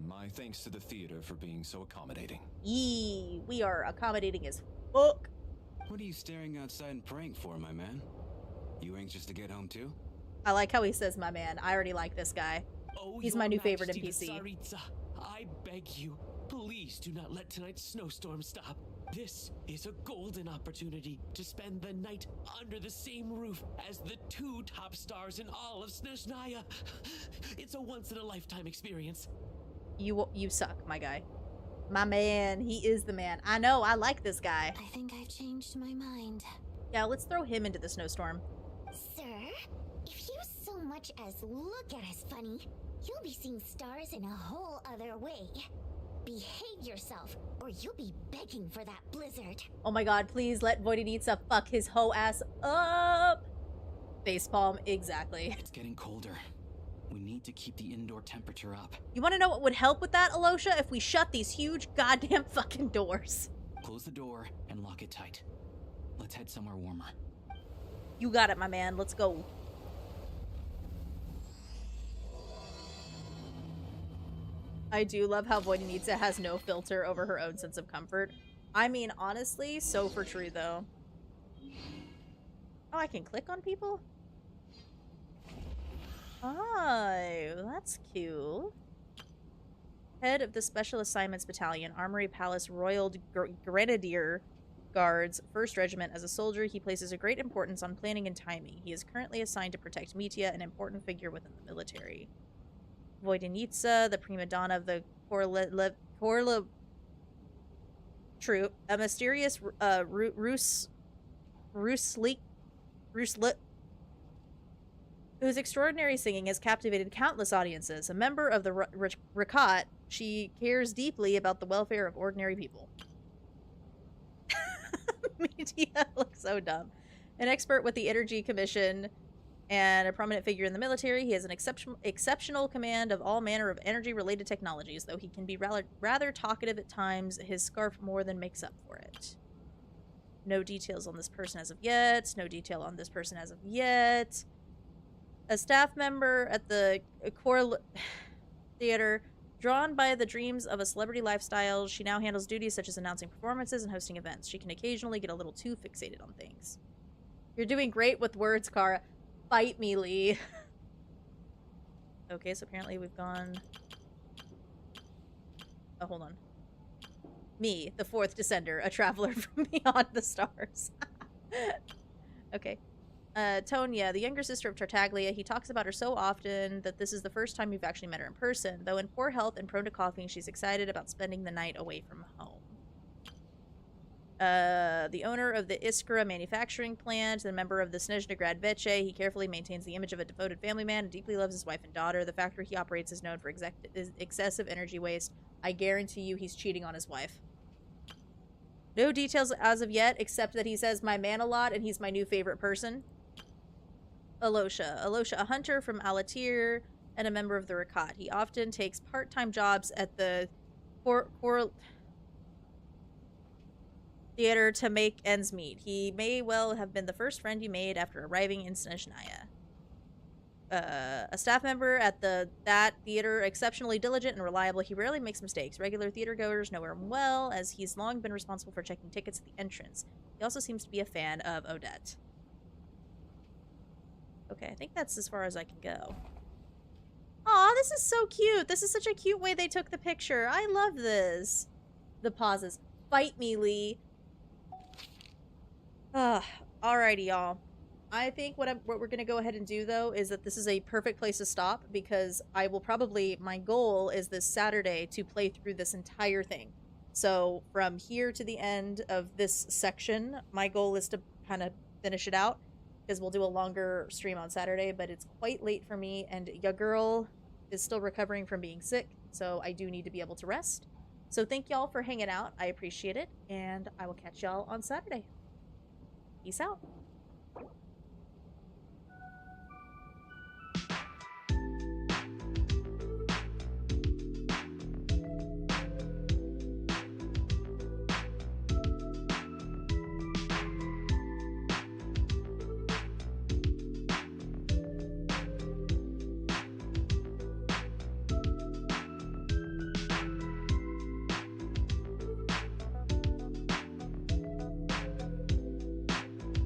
My thanks to the theater for being so accommodating. Yee, we are accommodating as fuck. What are you staring outside and praying for, my man? You anxious to get home too? I like how he says my man. I already like this guy. Oh, he's Your my new favorite Majesty, NPC. Tsaritsa, I beg you, please do not let tonight's snowstorm stop. This is a golden opportunity to spend the night under the same roof as the 2 top stars in all of Snezhnaya. It's a once-in-a-lifetime experience. You suck, my guy. My man, he is the man. I know, I like this guy. I think I've changed my mind. Yeah, let's throw him into the snowstorm. Sir, if you so much as look at us funny, you'll be seeing stars in a whole other way. Behave yourself, or you'll be begging for that blizzard. Oh my god, please let Voidinitsa fuck his hoe ass up! Facepalm, exactly. It's getting colder. We need to keep the indoor temperature up. You want to know what would help with that, Alyosha? If we shut these huge goddamn fucking doors. Close the door and lock it tight. Let's head somewhere warmer. You got it, my man. Let's go. I do love how Voidinitsa has no filter over her own sense of comfort. I mean, honestly, so for true, though. Oh, I can click on people? Oh, that's cute. Head of the Special Assignments Battalion, Armory Palace Royal Grenadier Guards, 1st Regiment. As a soldier, he places a great importance on planning and timing. He is currently assigned to protect Mitia, an important figure within the military. Voidinitsa, the prima donna of the Korla troop, a mysterious Ruslik, whose extraordinary singing has captivated countless audiences. A member of the Rakat, she cares deeply about the welfare of ordinary people. Mitia looks so dumb. An expert with the Energy Commission and a prominent figure in the military, he has an exceptional command of all manner of energy-related technologies, though he can be rather talkative at times. His scarf more than makes up for it. No details on this person as of yet. No detail on this person as of yet. A staff member at the Core Theater, drawn by the dreams of a celebrity lifestyle, she now handles duties such as announcing performances and hosting events. She can occasionally get a little too fixated on things. You're doing great with words, Kara. Fight me, Lee. Okay, so apparently we've gone... Oh, hold on. Me, the 4th Descender, a traveler from beyond the stars. Okay. Tonya, the younger sister of Tartaglia. He talks about her so often that this is the first time you've actually met her in person. Though in poor health and prone to coughing, she's excited about spending the night away from home. The owner of the Iskra manufacturing plant, the member of the Snezhnaya Veche, he carefully maintains the image of a devoted family man and deeply loves his wife and daughter. The factory he operates is known for excessive energy waste. I guarantee you he's cheating on his wife. No details as of yet, except that he says my man a lot and he's my new favorite person. Alyosha. Alyosha, a hunter from Alatir and a member of the Rakat. He often takes part-time jobs at the theater to make ends meet. He may well have been the first friend you made after arriving in Snezhnaya. A staff member at that theater, exceptionally diligent and reliable. He rarely makes mistakes. Regular theater goers know him well, as he's long been responsible for checking tickets at the entrance. He also seems to be a fan of Odette. Okay, I think that's as far as I can go. Aw, this is so cute. This is such a cute way they took the picture. I love this. The pauses. Fight me, Lee. Alrighty, y'all. I think what we're going to go ahead and do, though, is that this is a perfect place to stop, because I will probably, my goal is this Saturday to play through this entire thing. So from here to the end of this section, my goal is to kind of finish it out, because we'll do a longer stream on Saturday, but it's quite late for me, and your girl is still recovering from being sick, so I do need to be able to rest. So thank y'all for hanging out. I appreciate it, and I will catch y'all on Saturday. Peace out.